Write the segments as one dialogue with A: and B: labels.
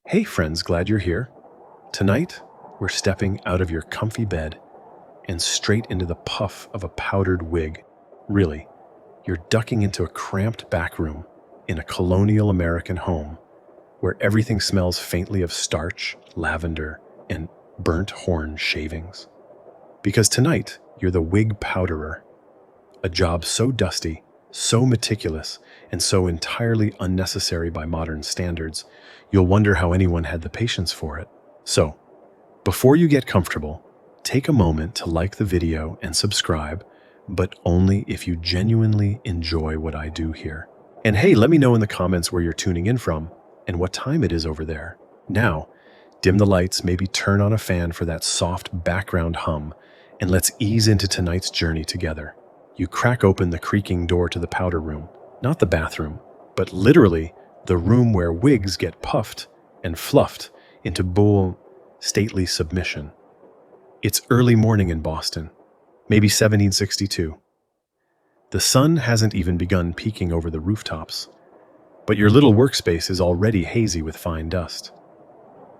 A: Hey friends, glad you're here. Tonight, we're stepping out of your comfy bed and straight into the puff of a powdered wig. Really, you're ducking into a cramped back room in a colonial American home where everything smells faintly of starch, lavender, and burnt horn shavings. Because tonight, you're the wig powderer, a job so dusty, so meticulous, and so entirely unnecessary by modern standards, you'll wonder how anyone had the patience for it. So, before you get comfortable, take a moment to like the video and subscribe, but only if you genuinely enjoy what I do here. And hey, let me know in the comments where you're tuning in from and what time it is over there. Now, dim the lights, maybe turn on a fan for that soft background hum, and let's ease into tonight's journey together. You crack open the creaking door to the powder room, not the bathroom, but literally the room where wigs get puffed and fluffed into bold, stately submission. It's early morning in Boston, maybe 1762. The sun hasn't even begun peeking over the rooftops, but your little workspace is already hazy with fine dust.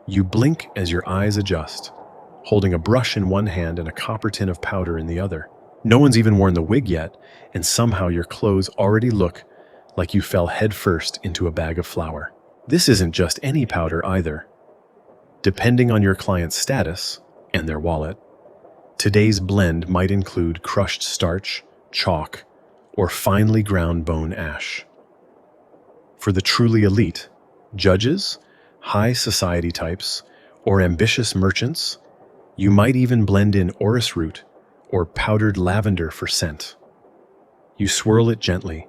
A: You blink as your eyes adjust, holding a brush in one hand and a copper tin of powder in the other. No one's even worn the wig yet, and somehow your clothes already look like you fell headfirst into a bag of flour. This isn't just any powder either. Depending on your client's status and their wallet, today's blend might include crushed starch, chalk, or finely ground bone ash. For the truly elite, judges, high society types, or ambitious merchants, you might even blend in orris root or powdered lavender for scent. You swirl it gently,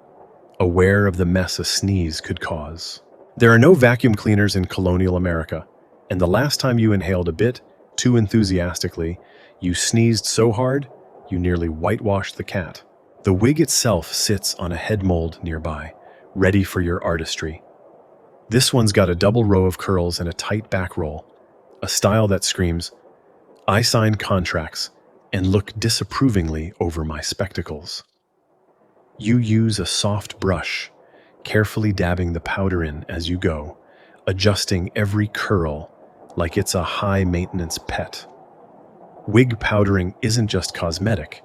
A: aware of the mess a sneeze could cause. There are no vacuum cleaners in colonial America, and the last time you inhaled a bit too enthusiastically, you sneezed so hard you nearly whitewashed the cat. The wig itself sits on a head mold nearby, ready for your artistry. This one's got a double row of curls and a tight back roll, a style that screams, "I sign contracts and look disapprovingly over my spectacles." You use a soft brush, carefully dabbing the powder in as you go, adjusting every curl like it's a high-maintenance pet. Wig powdering isn't just cosmetic,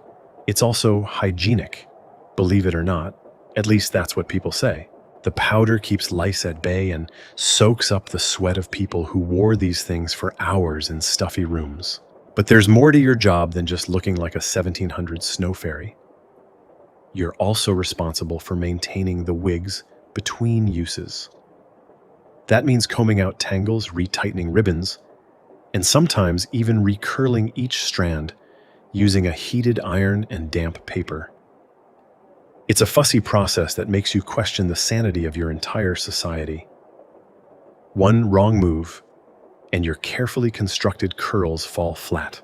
A: it's also hygienic. Believe it or not, at least that's what people say. The powder keeps lice at bay and soaks up the sweat of people who wore these things for hours in stuffy rooms. But there's more to your job than just looking like a 1700s snow fairy. You're also responsible for maintaining the wigs between uses. That means combing out tangles, retightening ribbons, and sometimes even recurling each strand using a heated iron and damp paper. It's a fussy process that makes you question the sanity of your entire society. One wrong move, and your carefully constructed curls fall flat,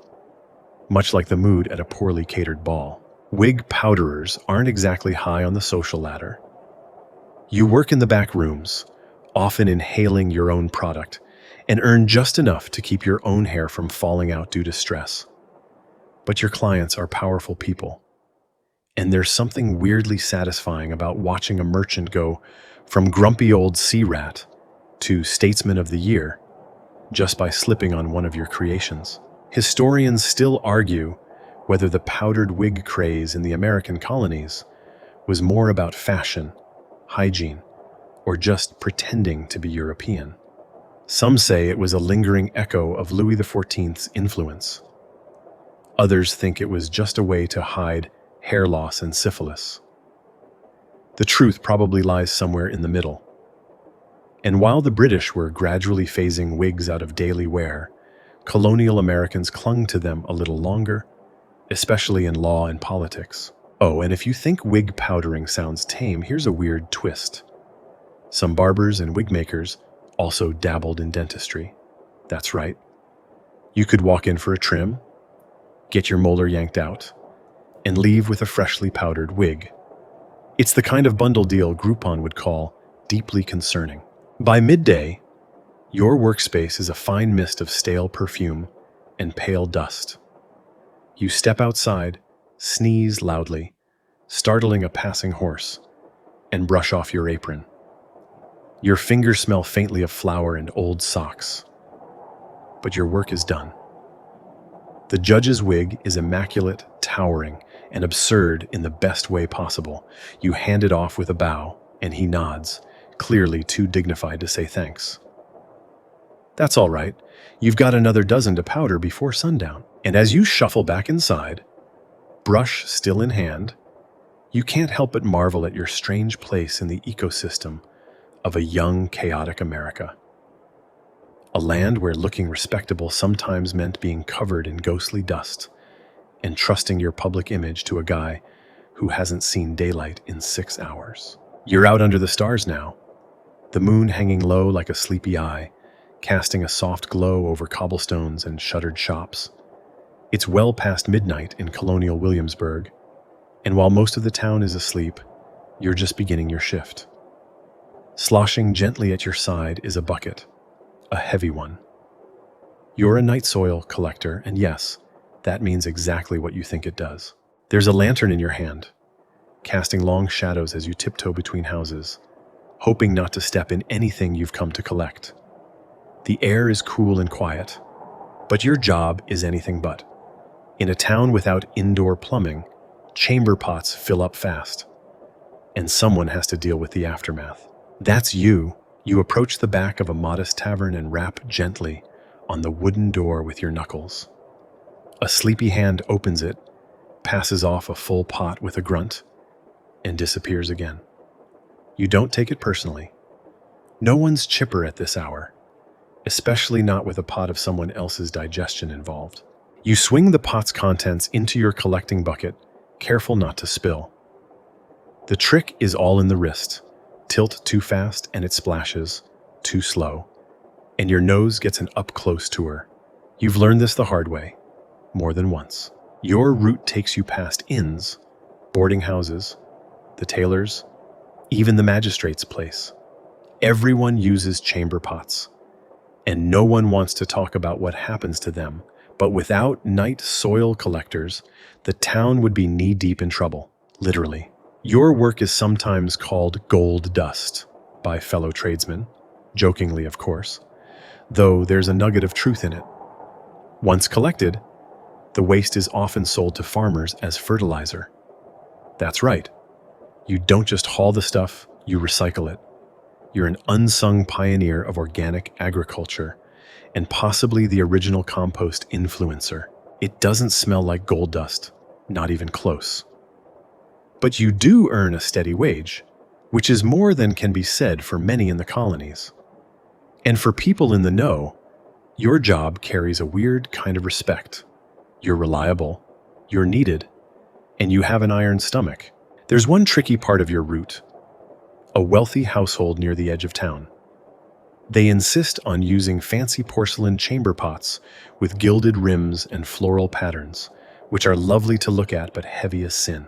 A: much like the mood at a poorly catered ball. Wig powderers aren't exactly high on the social ladder. You work in the back rooms, often inhaling your own product, and earn just enough to keep your own hair from falling out due to stress. But your clients are powerful people, and there's something weirdly satisfying about watching a merchant go from grumpy old sea rat to statesman of the year just by slipping on one of your creations. Historians still argue whether the powdered wig craze in the American colonies was more about fashion, hygiene, or just pretending to be European. Some say it was a lingering echo of Louis XIV's influence. Others think it was just a way to hide hair loss and syphilis. The truth probably lies somewhere in the middle. And while the British were gradually phasing wigs out of daily wear, colonial Americans clung to them a little longer, especially in law and politics. Oh, and if you think wig powdering sounds tame, here's a weird twist. Some barbers and wig makers also dabbled in dentistry. That's right. You could walk in for a trim, get your molar yanked out, and leave with a freshly powdered wig. It's the kind of bundle deal Groupon would call deeply concerning. By midday, your workspace is a fine mist of stale perfume and pale dust. You step outside, sneeze loudly, startling a passing horse, and brush off your apron. Your fingers smell faintly of flour and old socks. But your work is done. The judge's wig is immaculate, towering, and absurd in the best way possible. You hand it off with a bow, and he nods, clearly too dignified to say thanks. That's all right. You've got another dozen to powder before sundown. And as you shuffle back inside, brush still in hand, you can't help but marvel at your strange place in the ecosystem of a young, chaotic America. A land where looking respectable sometimes meant being covered in ghostly dust and trusting your public image to a guy who hasn't seen daylight in 6 hours. You're out under the stars now, the moon hanging low like a sleepy eye, casting a soft glow over cobblestones and shuttered shops. It's well past midnight in colonial Williamsburg, and while most of the town is asleep, you're just beginning your shift. Sloshing gently at your side is a bucket, a heavy one. You're a night soil collector, and yes, that means exactly what you think it does. There's a lantern in your hand, casting long shadows as you tiptoe between houses, hoping not to step in anything you've come to collect. The air is cool and quiet, but your job is anything but. In a town without indoor plumbing, chamber pots fill up fast, and someone has to deal with the aftermath. That's you. You approach the back of a modest tavern and rap gently on the wooden door with your knuckles. A sleepy hand opens it, passes off a full pot with a grunt, and disappears again. You don't take it personally. No one's chipper at this hour, especially not with a pot of someone else's digestion involved. You swing the pot's contents into your collecting bucket, careful not to spill. The trick is all in the wrist. Tilt too fast and it splashes, too slow, and your nose gets an up-close tour. You've learned this the hard way, more than once. Your route takes you past inns, boarding houses, the tailor's, even the magistrate's place. Everyone uses chamber pots, and no one wants to talk about what happens to them. But without night soil collectors, the town would be knee-deep in trouble, literally. Your work is sometimes called gold dust by fellow tradesmen, jokingly of course, though there's a nugget of truth in it. Once collected, the waste is often sold to farmers as fertilizer. That's right. You don't just haul the stuff, you recycle it. You're an unsung pioneer of organic agriculture, and possibly the original compost influencer. It doesn't smell like gold dust, not even close. But you do earn a steady wage, which is more than can be said for many in the colonies. And for people in the know, your job carries a weird kind of respect. You're reliable, you're needed, and you have an iron stomach. There's one tricky part of your route: a wealthy household near the edge of town. They insist on using fancy porcelain chamber pots with gilded rims and floral patterns, which are lovely to look at but heavy as sin.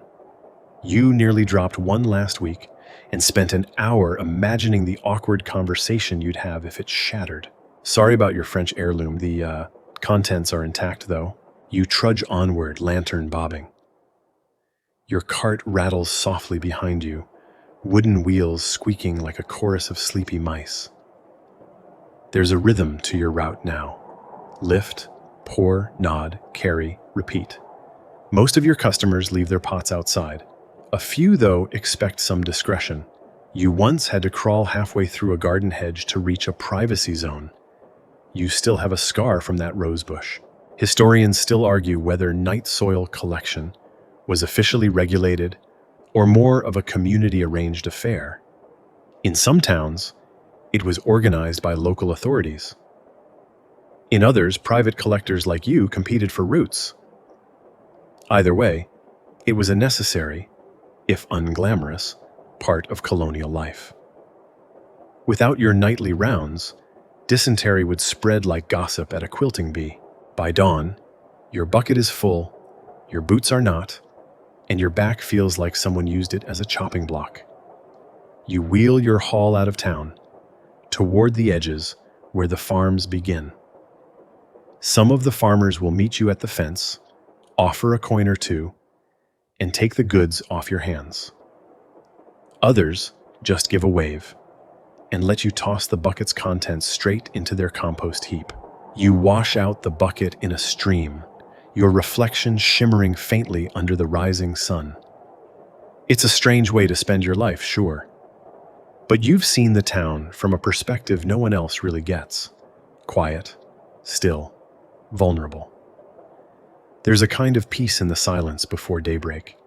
A: You nearly dropped one last week and spent an hour imagining the awkward conversation you'd have if it shattered. Sorry about your French heirloom, the contents are intact though. You trudge onward, lantern bobbing. Your cart rattles softly behind you, wooden wheels squeaking like a chorus of sleepy mice. There's a rhythm to your route now. Lift, pour, nod, carry, repeat. Most of your customers leave their pots outside. A few, though, expect some discretion. You once had to crawl halfway through a garden hedge to reach a privacy zone. You still have a scar from that rose bush. Historians still argue whether night soil collection was officially regulated or more of a community-arranged affair. In some towns, it was organized by local authorities. In others, private collectors like you competed for roots. Either way, it was a necessary, if unglamorous, part of colonial life. Without your nightly rounds, dysentery would spread like gossip at a quilting bee. By dawn, your bucket is full, your boots are not, and your back feels like someone used it as a chopping block. You wheel your haul out of town, toward the edges where the farms begin. Some of the farmers will meet you at the fence, offer a coin or two, and take the goods off your hands. Others just give a wave, and let you toss the bucket's contents straight into their compost heap. You wash out the bucket in a stream, your reflection shimmering faintly under the rising sun. It's a strange way to spend your life, sure. But you've seen the town from a perspective no one else really gets. Quiet, still, vulnerable. There's a kind of peace in the silence before daybreak,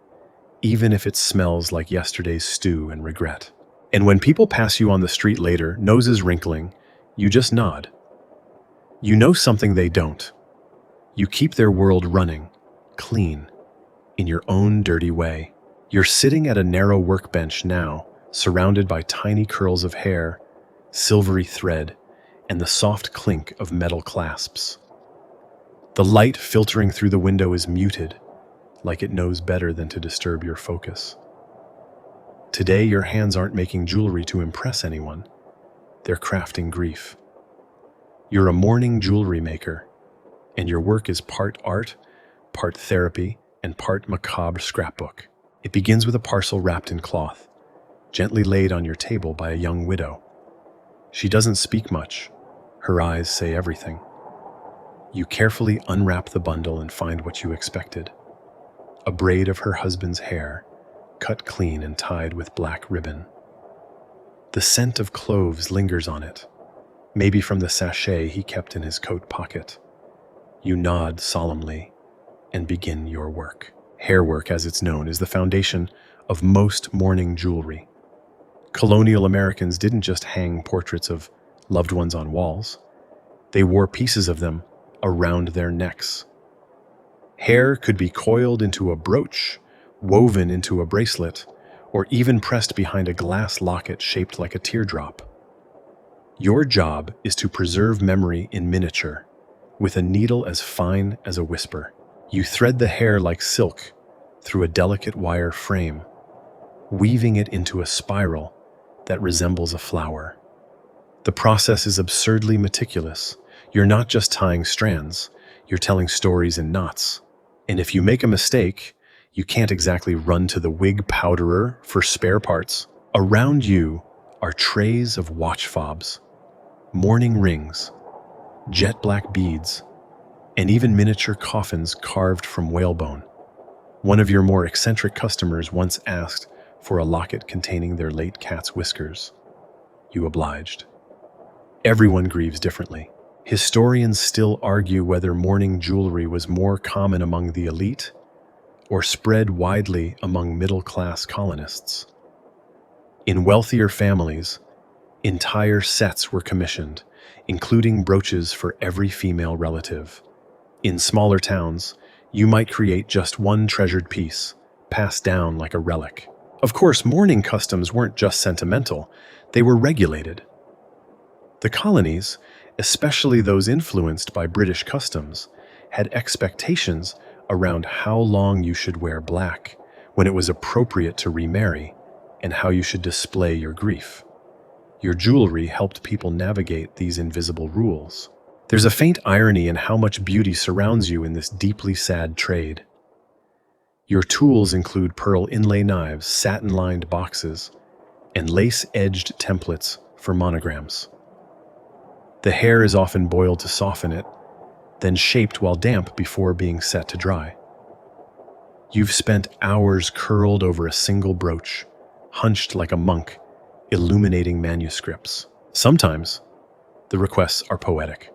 A: even if it smells like yesterday's stew and regret. And when people pass you on the street later, noses wrinkling, you just nod. You know something they don't. You keep their world running, clean, in your own dirty way. You're sitting at a narrow workbench now, surrounded by tiny curls of hair, silvery thread, and the soft clink of metal clasps. The light filtering through the window is muted, like it knows better than to disturb your focus. Today, your hands aren't making jewelry to impress anyone. They're crafting grief. You're a morning jewelry maker, and your work is part art, part therapy, and part macabre scrapbook. It begins with a parcel wrapped in cloth, gently laid on your table by a young widow. She doesn't speak much. Her eyes say everything. You carefully unwrap the bundle and find what you expected. A braid of her husband's hair, cut clean and tied with black ribbon. The scent of cloves lingers on it, maybe from the sachet he kept in his coat pocket. You nod solemnly and begin your work. Hair work, as it's known, is the foundation of most mourning jewelry. Colonial Americans didn't just hang portraits of loved ones on walls. They wore pieces of them around their necks. Hair could be coiled into a brooch, woven into a bracelet, or even pressed behind a glass locket shaped like a teardrop. Your job is to preserve memory in miniature, with a needle as fine as a whisper. You thread the hair like silk through a delicate wire frame, weaving it into a spiral that resembles a flower. The process is absurdly meticulous. You're not just tying strands, you're telling stories in knots. And if you make a mistake, you can't exactly run to the wig powderer for spare parts. Around you are trays of watch fobs, mourning rings, jet black beads, and even miniature coffins carved from whalebone. One of your more eccentric customers once asked for a locket containing their late cat's whiskers. You obliged. Everyone grieves differently. Historians still argue whether mourning jewelry was more common among the elite or spread widely among middle-class colonists. In wealthier families, entire sets were commissioned, including brooches for every female relative. In smaller towns, you might create just one treasured piece, passed down like a relic. Of course, mourning customs weren't just sentimental, they were regulated. The colonies, especially those influenced by British customs, had expectations around how long you should wear black, when it was appropriate to remarry, and how you should display your grief. Your jewelry helped people navigate these invisible rules. There's a faint irony in how much beauty surrounds you in this deeply sad trade. Your tools include pearl inlay knives, satin-lined boxes, and lace-edged templates for monograms. The hair is often boiled to soften it, then shaped while damp before being set to dry. You've spent hours curled over a single brooch, hunched like a monk, illuminating manuscripts. Sometimes, the requests are poetic.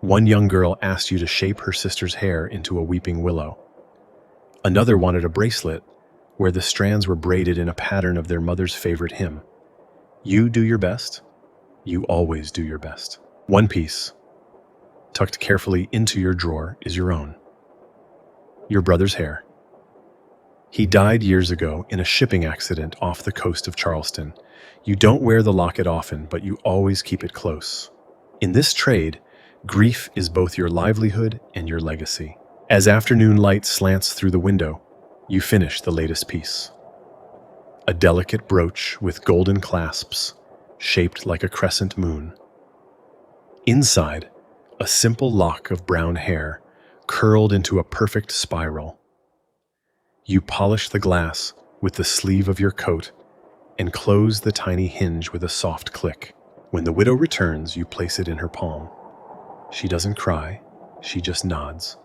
A: One young girl asked you to shape her sister's hair into a weeping willow. Another wanted a bracelet where the strands were braided in a pattern of their mother's favorite hymn. You do your best. You always do your best. One piece, tucked carefully into your drawer, is your own. Your brother's hair. He died years ago in a shipping accident off the coast of Charleston. You don't wear the locket often, but you always keep it close. In this trade, grief is both your livelihood and your legacy. As afternoon light slants through the window, you finish the latest piece. A delicate brooch with golden clasps, shaped like a crescent moon. Inside, a simple lock of brown hair, curled into a perfect spiral. You polish the glass with the sleeve of your coat and close the tiny hinge with a soft click. When the widow returns, you place it in her palm. She doesn't cry, she just nods,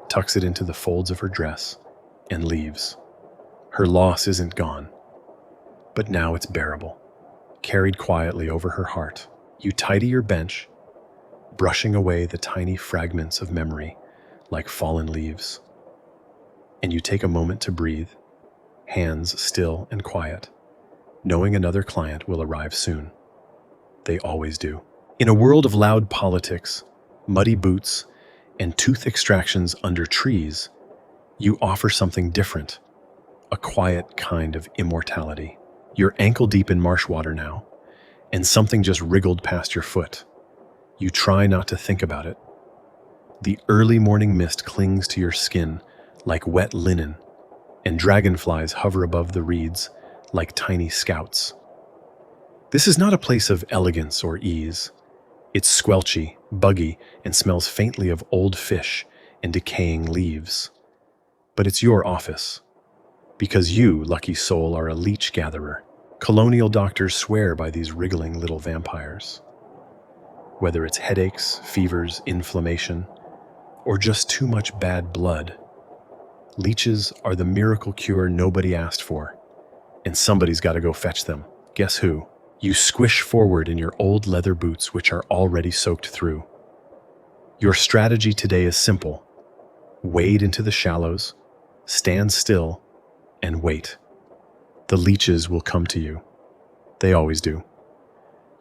A: tucks it into the folds of her dress, and leaves. Her loss isn't gone, but now it's bearable, carried quietly over her heart. You tidy your bench, brushing away the tiny fragments of memory like fallen leaves. And you take a moment to breathe, hands still and quiet, knowing another client will arrive soon. They always do. In a world of loud politics, muddy boots, and tooth extractions under trees, you offer something different, a quiet kind of immortality. You're ankle deep in marsh water now, and something just wriggled past your foot. You try not to think about it. The early morning mist clings to your skin like wet linen, and dragonflies hover above the reeds like tiny scouts. This is not a place of elegance or ease. It's squelchy, buggy, and smells faintly of old fish and decaying leaves. But it's your office, because you, lucky soul, are a leech gatherer. Colonial doctors swear by these wriggling little vampires. Whether it's headaches, fevers, inflammation, or just too much bad blood, leeches are the miracle cure nobody asked for, and somebody's got to go fetch them. Guess who? You squish forward in your old leather boots, which are already soaked through. Your strategy today is simple. Wade into the shallows, stand still, and wait. The leeches will come to you. They always do.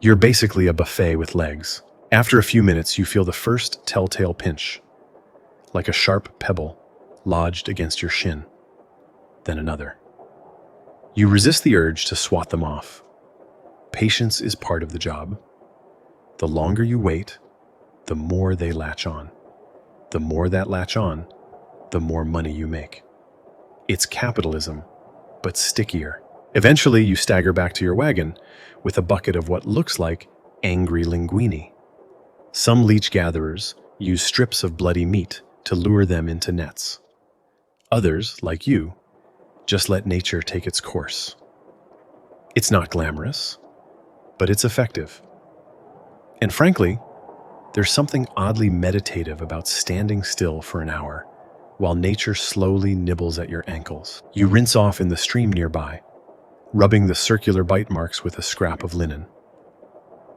A: You're basically a buffet with legs. After a few minutes, you feel the first telltale pinch, like a sharp pebble lodged against your shin. Then another. You resist the urge to swat them off. Patience is part of the job. The longer you wait, the more they latch on. The more that latch on, the more money you make. It's capitalism, but stickier. Eventually, you stagger back to your wagon with a bucket of what looks like angry linguini. Some leech gatherers use strips of bloody meat to lure them into nets. Others, like you, just let nature take its course. It's not glamorous, but it's effective. And frankly, there's something oddly meditative about standing still for an hour while nature slowly nibbles at your ankles. You rinse off in the stream nearby, rubbing the circular bite marks with a scrap of linen.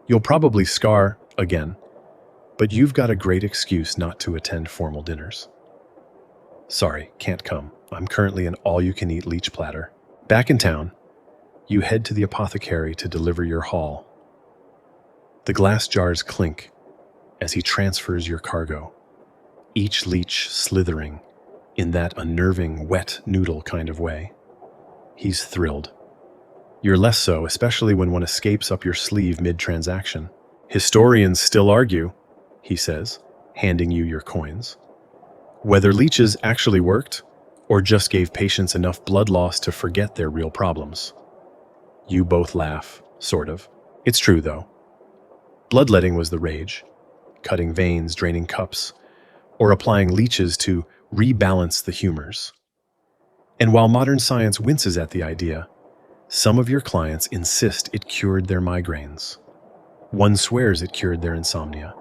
A: You'll probably scar again, but you've got a great excuse not to attend formal dinners. Sorry, can't come. I'm currently an all-you-can-eat leech platter. Back in town, you head to the apothecary to deliver your haul. The glass jars clink as he transfers your cargo, each leech slithering in that unnerving, wet noodle kind of way. He's thrilled. You're less so, especially when one escapes up your sleeve mid-transaction. Historians still argue, he says, handing you your coins, whether leeches actually worked or just gave patients enough blood loss to forget their real problems. You both laugh, sort of. It's true, though. Bloodletting was the rage, cutting veins, draining cups, or applying leeches to rebalance the humors. And while modern science winces at the idea, some of your clients insist it cured their migraines. One swears it cured their insomnia,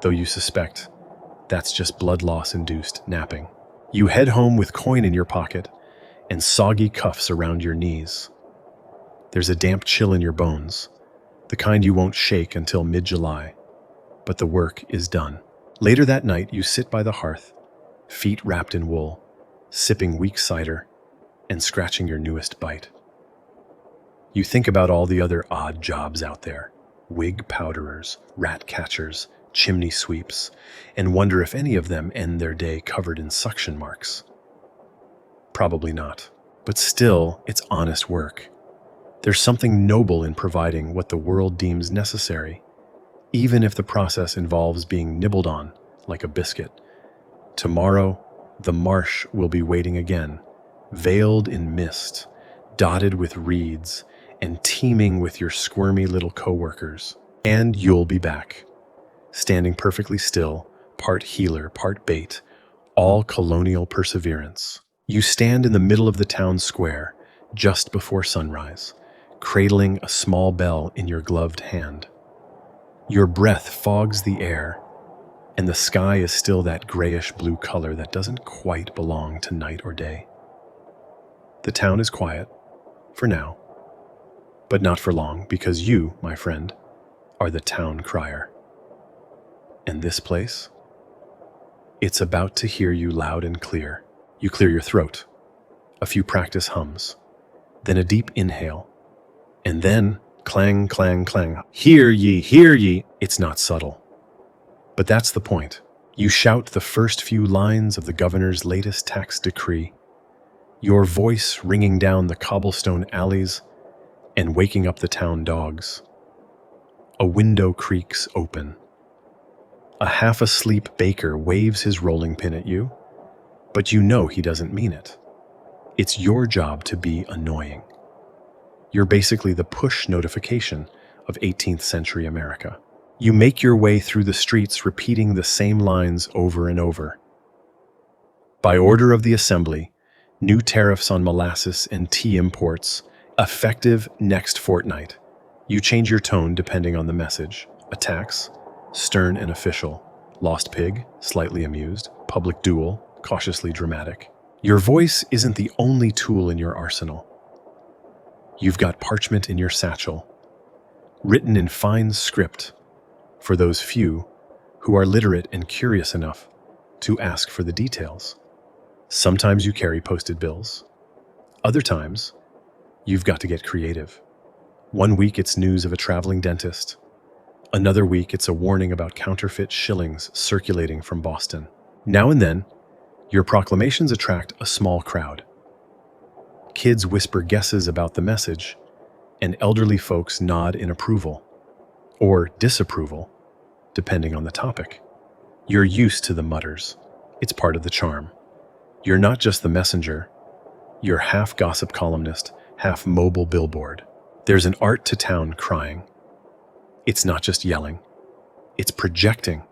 A: though you suspect that's just blood loss-induced napping. You head home with coin in your pocket and soggy cuffs around your knees. There's a damp chill in your bones, the kind you won't shake until mid-July, but the work is done. Later that night, you sit by the hearth, feet wrapped in wool, sipping weak cider and scratching your newest bite. You think about all the other odd jobs out there, wig powderers, rat catchers, chimney sweeps, and wonder if any of them end their day covered in suction marks. Probably not, but still, it's honest work. There's something noble in providing what the world deems necessary, even if the process involves being nibbled on like a biscuit. Tomorrow, the marsh will be waiting again, veiled in mist, dotted with reeds, and teeming with your squirmy little coworkers. And you'll be back, standing perfectly still, part healer, part bait, all colonial perseverance. You stand in the middle of the town square, just before sunrise, cradling a small bell in your gloved hand. Your breath fogs the air, and the sky is still that grayish-blue color that doesn't quite belong to night or day. The town is quiet, for now, but not for long, because you, my friend, are the town crier. And this place? It's about to hear you loud and clear. You clear your throat, a few practice hums, then a deep inhale, and then clang, clang, clang. Hear ye, hear ye. It's not subtle. But that's the point. You shout the first few lines of the governor's latest tax decree, your voice ringing down the cobblestone alleys and waking up the town dogs. A window creaks open. A half-asleep baker waves his rolling pin at you, but you know he doesn't mean it. It's your job to be annoying. You're basically the push notification of 18th century America. You make your way through the streets repeating the same lines over and over. By order of the Assembly, new tariffs on molasses and tea imports, effective next fortnight. You change your tone depending on the message. A tax, stern and official. Lost pig, slightly amused. Public duel, cautiously dramatic. Your voice isn't the only tool in your arsenal. You've got parchment in your satchel, written in fine script for those few who are literate and curious enough to ask for the details. Sometimes you carry posted bills. Other times, you've got to get creative. One week it's news of a traveling dentist. Another week it's a warning about counterfeit shillings circulating from Boston. Now and then, your proclamations attract a small crowd. Kids whisper guesses about the message, and elderly folks nod in approval, or disapproval, depending on the topic. You're used to the mutters. It's part of the charm. You're not just the messenger. You're half gossip columnist, half mobile billboard. There's an art to town crying. It's not just yelling. It's projecting.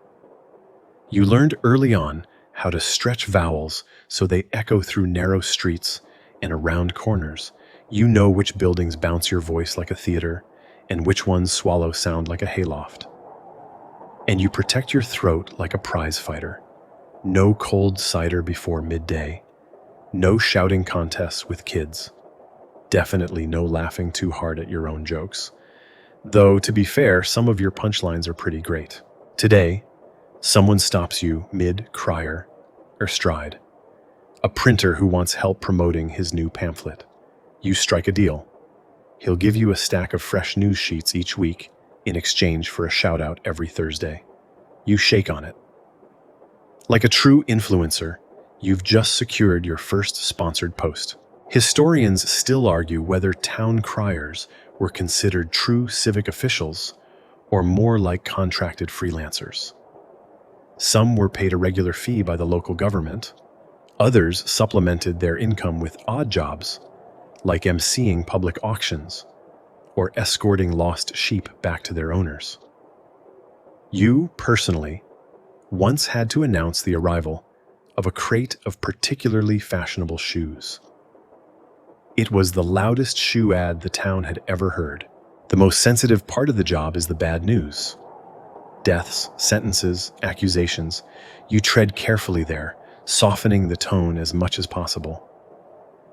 A: You learned early on how to stretch vowels so they echo through narrow streets and around corners. You know which buildings bounce your voice like a theater and which ones swallow sound like a hayloft. And you protect your throat like a prize fighter. No cold cider before midday. No shouting contests with kids. Definitely no laughing too hard at your own jokes. Though, to be fair, some of your punchlines are pretty great. Today, someone stops you mid-crier or stride. A printer who wants help promoting his new pamphlet. You strike a deal. He'll give you a stack of fresh news sheets each week in exchange for a shout-out every Thursday. You shake on it. Like a true influencer, you've just secured your first sponsored post. Historians still argue whether town criers were considered true civic officials or more like contracted freelancers. Some were paid a regular fee by the local government. Others supplemented their income with odd jobs, like emceeing public auctions or escorting lost sheep back to their owners. You, personally, once had to announce the arrival of a crate of particularly fashionable shoes. It was the loudest shoe ad the town had ever heard. The most sensitive part of the job is the bad news. Deaths, sentences, accusations. You tread carefully there, softening the tone as much as possible.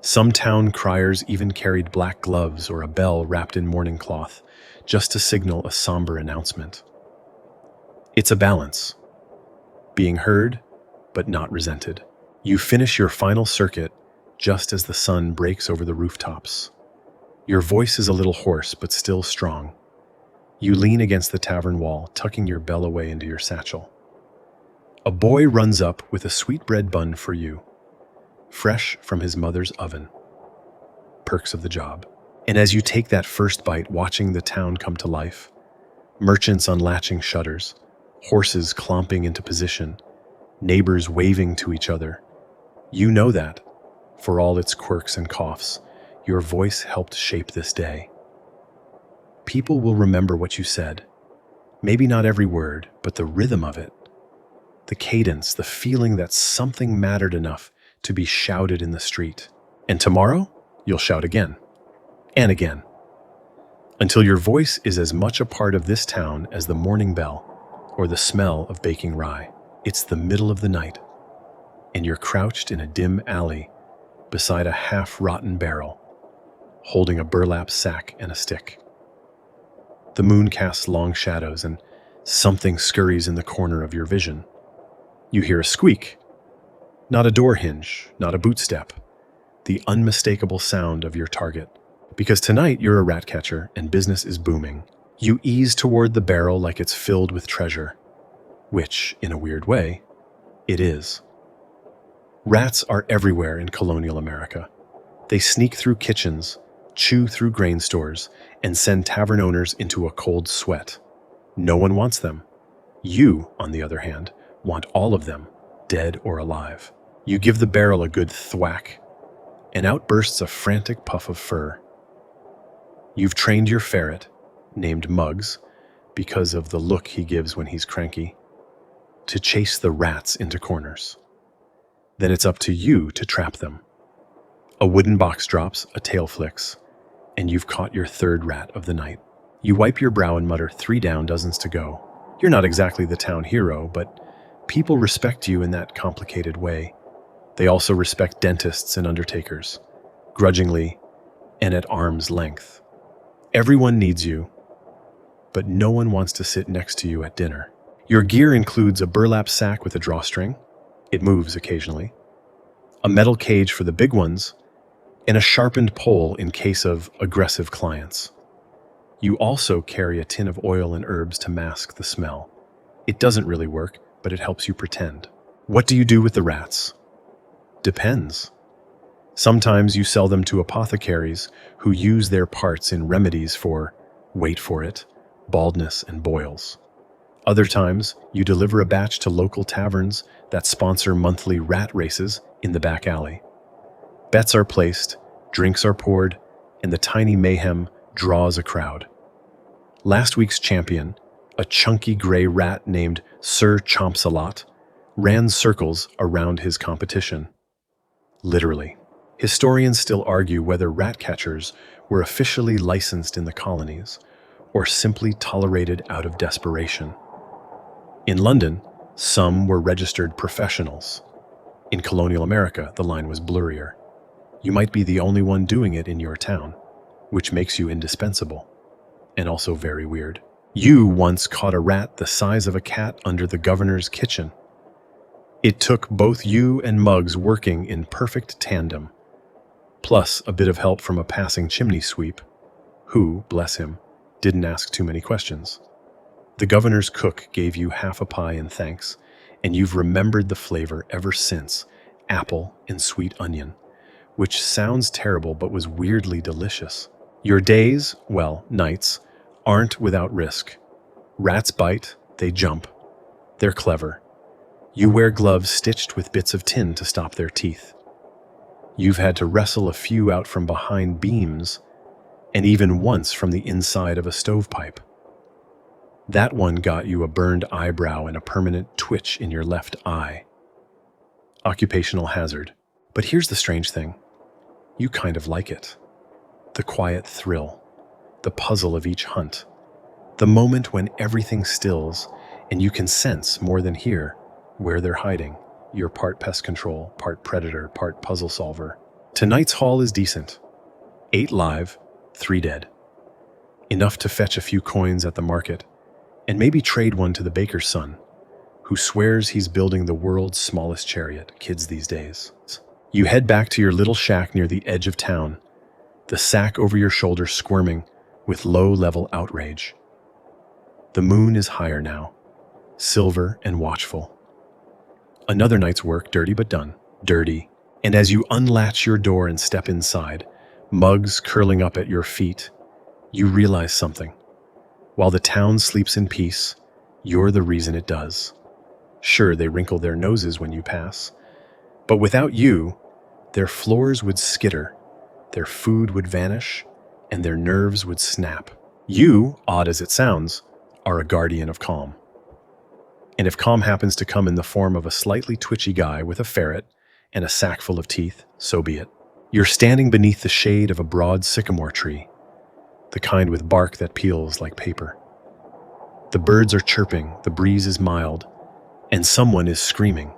A: Some town criers even carried black gloves or a bell wrapped in mourning cloth, just to signal a somber announcement. It's a balance. Being heard, but not resented. You finish your final circuit just as the sun breaks over the rooftops. Your voice is a little hoarse, but still strong. You lean against the tavern wall, tucking your bell away into your satchel. A boy runs up with a sweetbread bun for you, fresh from his mother's oven. Perks of the job. And as you take that first bite, watching the town come to life, merchants unlatching shutters, horses clomping into position, neighbors waving to each other, you know that, for all its quirks and coughs, your voice helped shape this day. People will remember what you said. Maybe not every word, but the rhythm of it. The cadence, the feeling that something mattered enough to be shouted in the street. And tomorrow, you'll shout again. And again. until your voice is as much a part of this town as the morning bell or the smell of baking rye. It's the middle of the night, and you're crouched in a dim alley beside a half-rotten barrel, holding a burlap sack and a stick. The moon casts long shadows, and something scurries in the corner of your vision. You hear a squeak. Not a door hinge, not a boot step. The unmistakable sound of your target. Because tonight you're a rat catcher and business is booming. You ease toward the barrel like it's filled with treasure, which, in a weird way, it is. Rats are everywhere in colonial America. They sneak through kitchens, chew through grain stores, and send tavern owners into a cold sweat. No one wants them. You, on the other hand, want all of them, dead or alive. You give the barrel a good thwack, and out bursts a frantic puff of fur. You've trained your ferret, named Muggs, because of the look he gives when he's cranky, to chase the rats into corners. Then it's up to you to trap them. A wooden box drops, a tail flicks, and you've caught your third rat of the night. You wipe your brow and mutter, 3 down, dozens to go. You're not exactly the town hero, but people respect you in that complicated way. They also respect dentists and undertakers, grudgingly and at arm's length. Everyone needs you, but no one wants to sit next to you at dinner. Your gear includes a burlap sack with a drawstring, it moves occasionally, a metal cage for the big ones, and a sharpened pole in case of aggressive clients. You also carry a tin of oil and herbs to mask the smell. It doesn't really work, but it helps you pretend. What do you do with the rats? Depends. Sometimes you sell them to apothecaries who use their parts in remedies for, wait for it, baldness and boils. Other times, you deliver a batch to local taverns that sponsor monthly rat races in the back alley. Bets are placed, drinks are poured, and the tiny mayhem draws a crowd. Last week's champion, a chunky gray rat named Sir Chomps-a-Lot, ran circles around his competition. Literally. Historians still argue whether rat catchers were officially licensed in the colonies or simply tolerated out of desperation. In London, some were registered professionals. In colonial America, the line was blurrier. You might be the only one doing it in your town, which makes you indispensable, and also very weird. You once caught a rat the size of a cat under the governor's kitchen. It took both you and Muggs working in perfect tandem, plus a bit of help from a passing chimney sweep, who, bless him, didn't ask too many questions. The governor's cook gave you half a pie in thanks, and you've remembered the flavor ever since, apple and sweet onion, which sounds terrible but was weirdly delicious. Your days, well, nights, aren't without risk. Rats bite, they jump. They're clever. You wear gloves stitched with bits of tin to stop their teeth. You've had to wrestle a few out from behind beams, and even once from the inside of a stovepipe. That one got you a burned eyebrow and a permanent twitch in your left eye. Occupational hazard. But here's the strange thing. You kind of like it. The quiet thrill, the puzzle of each hunt, the moment when everything stills and you can sense more than hear where they're hiding. You're part pest control, part predator, part puzzle solver. Tonight's haul is decent. 8 live, 3 dead. Enough to fetch a few coins at the market, and maybe trade one to the baker's son, who swears he's building the world's smallest chariot, kids these days. You head back to your little shack near the edge of town, the sack over your shoulder squirming with low-level outrage. The moon is higher now, silver and watchful. Another night's work, dirty but done. Dirty. And as you unlatch your door and step inside, Muggs curling up at your feet, you realize something. While the town sleeps in peace, you're the reason it does. Sure, they wrinkle their noses when you pass, but without you, their floors would skitter, their food would vanish, and their nerves would snap. You, odd as it sounds, are a guardian of calm. And if calm happens to come in the form of a slightly twitchy guy with a ferret and a sack full of teeth, so be it. You're standing beneath the shade of a broad sycamore tree, the kind with bark that peels like paper. The birds are chirping, the breeze is mild, and someone is screaming.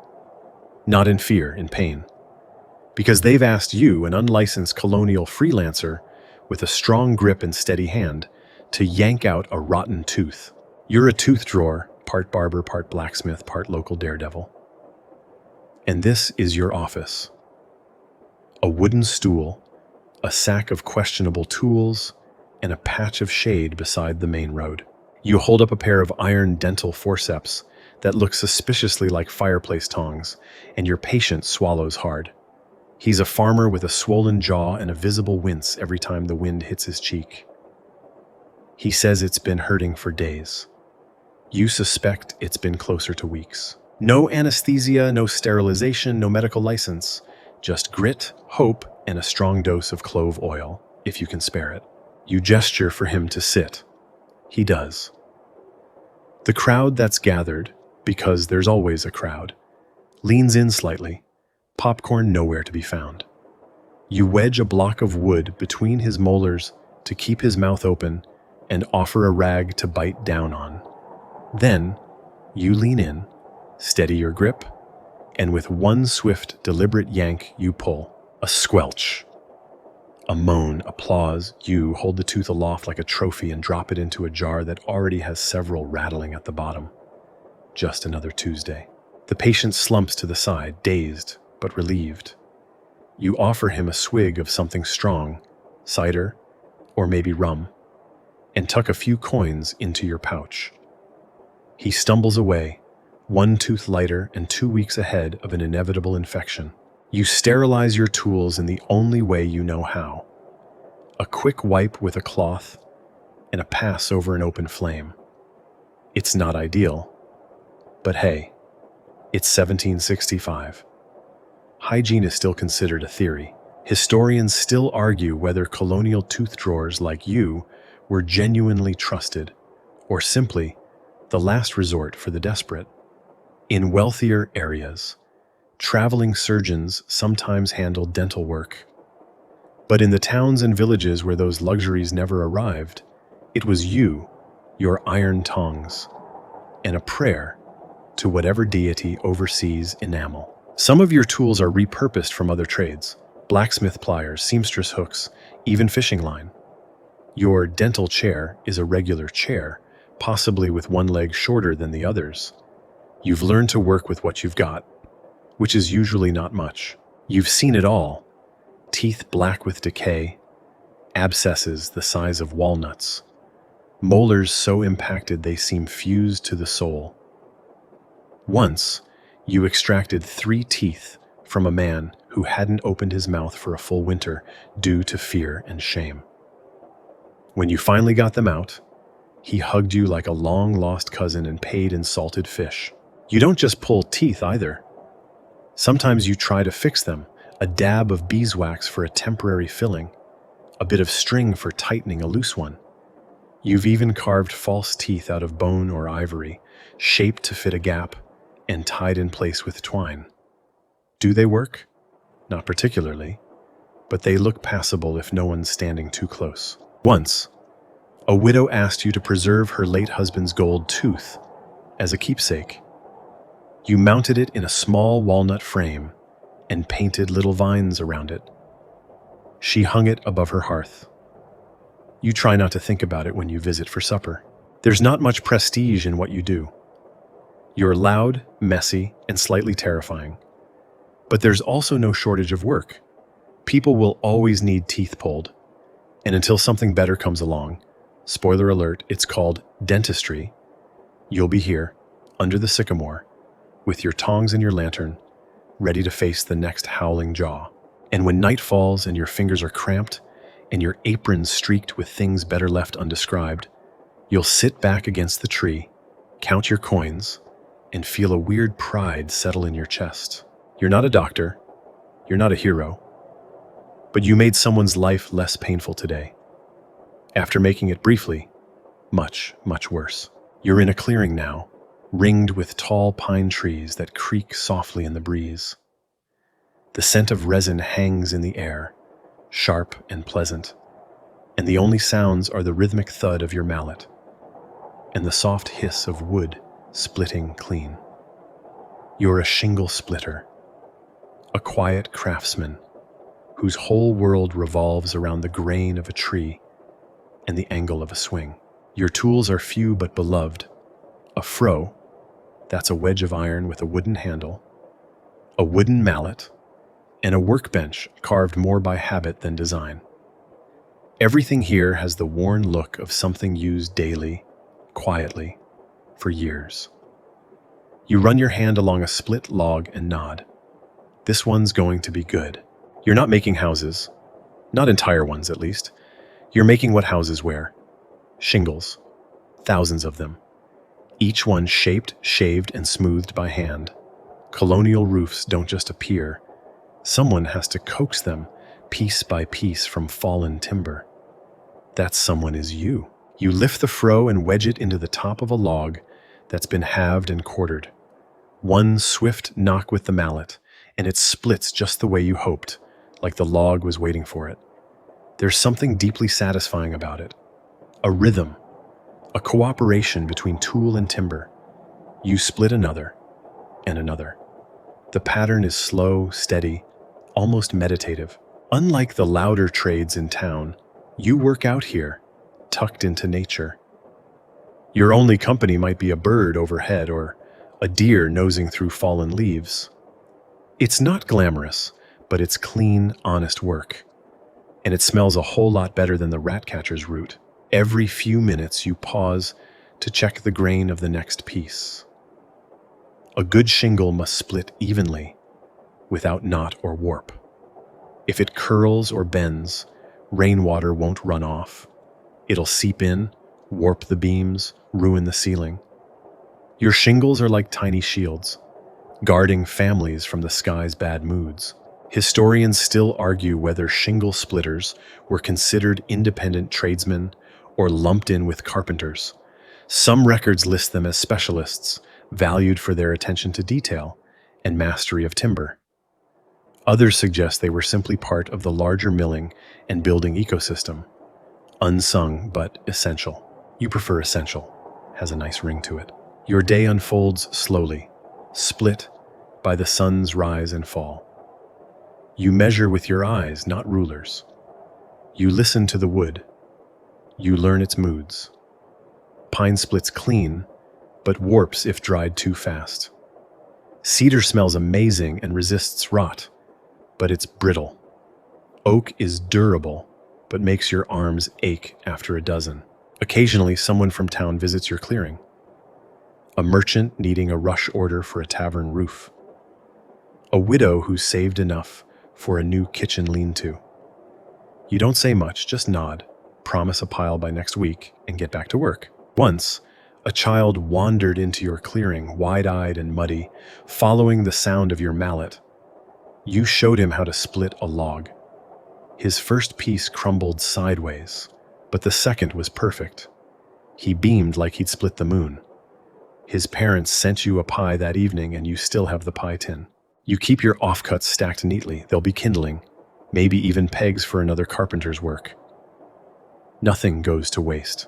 A: Not in fear, in pain. Because they've asked you, an unlicensed colonial freelancer with a strong grip and steady hand, to yank out a rotten tooth. You're a tooth drawer, part barber, part blacksmith, part local daredevil. And this is your office. A wooden stool, a sack of questionable tools, and a patch of shade beside the main road. You hold up a pair of iron dental forceps that look suspiciously like fireplace tongs, and your patient swallows hard. He's a farmer with a swollen jaw and a visible wince every time the wind hits his cheek. He says it's been hurting for days. You suspect it's been closer to weeks. No anesthesia, no sterilization, no medical license. Just grit, hope, and a strong dose of clove oil, if you can spare it. You gesture for him to sit. He does. The crowd that's gathered, because there's always a crowd, leans in slightly, popcorn nowhere to be found. You wedge a block of wood between his molars to keep his mouth open and offer a rag to bite down on. Then, you lean in, steady your grip, and with one swift, deliberate yank, you pull. A squelch. A moan, applause. You hold the tooth aloft like a trophy and drop it into a jar that already has several rattling at the bottom. Just another Tuesday. The patient slumps to the side, dazed but relieved. You offer him a swig of something strong, cider, or maybe rum, and tuck a few coins into your pouch. He stumbles away, one tooth lighter and 2 weeks ahead of an inevitable infection. You sterilize your tools in the only way you know how. A quick wipe with a cloth and a pass over an open flame. It's not ideal, but hey, it's 1765. Hygiene is still considered a theory. Historians still argue whether colonial tooth drawers like you were genuinely trusted, or simply the last resort for the desperate. In wealthier areas, traveling surgeons sometimes handled dental work. But in the towns and villages where those luxuries never arrived, it was you, your iron tongs, and a prayer to whatever deity oversees enamel. Some of your tools are repurposed from other trades: blacksmith pliers, seamstress hooks, even fishing line. Your dental chair is a regular chair, possibly with one leg shorter than the others. You've learned to work with what you've got, which is usually not much. You've seen it all: teeth black with decay, abscesses the size of walnuts, molars so impacted they seem fused to the soul. Once, you extracted 3 teeth from a man who hadn't opened his mouth for a full winter due to fear and shame. When you finally got them out, he hugged you like a long-lost cousin and paid in salted fish. You don't just pull teeth either. Sometimes you try to fix them: a dab of beeswax for a temporary filling, a bit of string for tightening a loose one. You've even carved false teeth out of bone or ivory, shaped to fit a gap, and tied in place with twine. Do they work? Not particularly, but they look passable if no one's standing too close. Once, a widow asked you to preserve her late husband's gold tooth as a keepsake. You mounted it in a small walnut frame and painted little vines around it. She hung it above her hearth. You try not to think about it when you visit for supper. There's not much prestige in what you do. You're loud, messy, and slightly terrifying. But there's also no shortage of work. People will always need teeth pulled. And until something better comes along, spoiler alert, it's called dentistry, you'll be here, under the sycamore, with your tongs and your lantern, ready to face the next howling jaw. And when night falls and your fingers are cramped and your apron streaked with things better left undescribed, you'll sit back against the tree, count your coins, and feel a weird pride settle in your chest. You're not a doctor, you're not a hero, but you made someone's life less painful today. After making it briefly, much, much worse. You're in a clearing now, ringed with tall pine trees that creak softly in the breeze. The scent of resin hangs in the air, sharp and pleasant. and the only sounds are the rhythmic thud of your mallet and the soft hiss of wood splitting clean. You're a shingle splitter, a quiet craftsman whose whole world revolves around the grain of a tree and the angle of a swing. Your tools are few but beloved. A froe, that's a wedge of iron with a wooden handle, a wooden mallet, and a workbench carved more by habit than design. Everything here has the worn look of something used daily, quietly, for years. You run your hand along a split log and nod. This one's going to be good. You're not making houses. Not entire ones, at least. You're making what houses wear. Shingles. Thousands of them. Each one shaped, shaved, and smoothed by hand. Colonial roofs don't just appear. Someone has to coax them, piece by piece, from fallen timber. That someone is you. You lift the froe and wedge it into the top of a log that's been halved and quartered. One swift knock with the mallet, and it splits just the way you hoped, like the log was waiting for it. There's something deeply satisfying about it. A rhythm, a cooperation between tool and timber. You split another, and another. The pattern is slow, steady, almost meditative. Unlike the louder trades in town, you work out here, tucked into nature. Your only company might be a bird overhead or a deer nosing through fallen leaves. It's not glamorous, but it's clean, honest work. And it smells a whole lot better than the rat catcher's route. Every few minutes you pause to check the grain of the next piece. A good shingle must split evenly, without knot or warp. If it curls or bends, rainwater won't run off. It'll seep in, warp the beams, ruin the ceiling. Your shingles are like tiny shields, guarding families from the sky's bad moods. Historians still argue whether shingle splitters were considered independent tradesmen or lumped in with carpenters. Some records list them as specialists, valued for their attention to detail and mastery of timber. Others suggest they were simply part of the larger milling and building ecosystem. Unsung, but essential. You prefer essential. Has a nice ring to it. Your day unfolds slowly, split by the sun's rise and fall. You measure with your eyes, not rulers. You listen to the wood. You learn its moods. Pine splits clean, but warps if dried too fast. Cedar smells amazing and resists rot, but it's brittle. Oak is durable, but makes your arms ache after a dozen. Occasionally, someone from town visits your clearing. A merchant needing a rush order for a tavern roof. A widow who saved enough for a new kitchen lean-to. You don't say much, just nod, promise a pile by next week, and get back to work. Once, a child wandered into your clearing, wide-eyed and muddy, following the sound of your mallet. You showed him how to split a log. His first piece crumbled sideways, but the second was perfect. He beamed like he'd split the moon. His parents sent you a pie that evening, and you still have the pie tin. You keep your offcuts stacked neatly. They'll be kindling, maybe even pegs for another carpenter's work. Nothing goes to waste.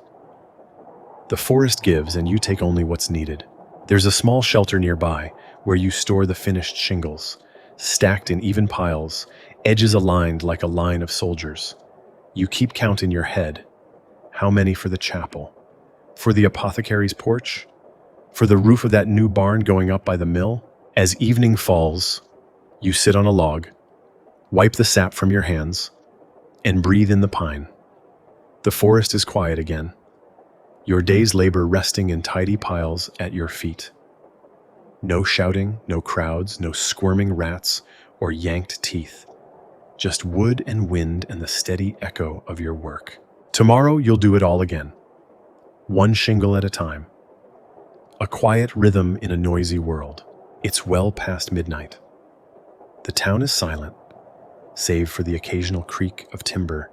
A: The forest gives, and you take only what's needed. There's a small shelter nearby where you store the finished shingles, stacked in even piles, edges aligned like a line of soldiers. You keep count in your head. How many for the chapel? For the apothecary's porch? For the roof of that new barn going up by the mill? As evening falls, you sit on a log, wipe the sap from your hands, and breathe in the pine. The forest is quiet again, your day's labor resting in tidy piles at your feet. No shouting, no crowds, no squirming rats or yanked teeth. Just wood and wind and the steady echo of your work. Tomorrow you'll do it all again, one shingle at a time. A quiet rhythm in a noisy world. It's well past midnight. The town is silent, save for the occasional creak of timber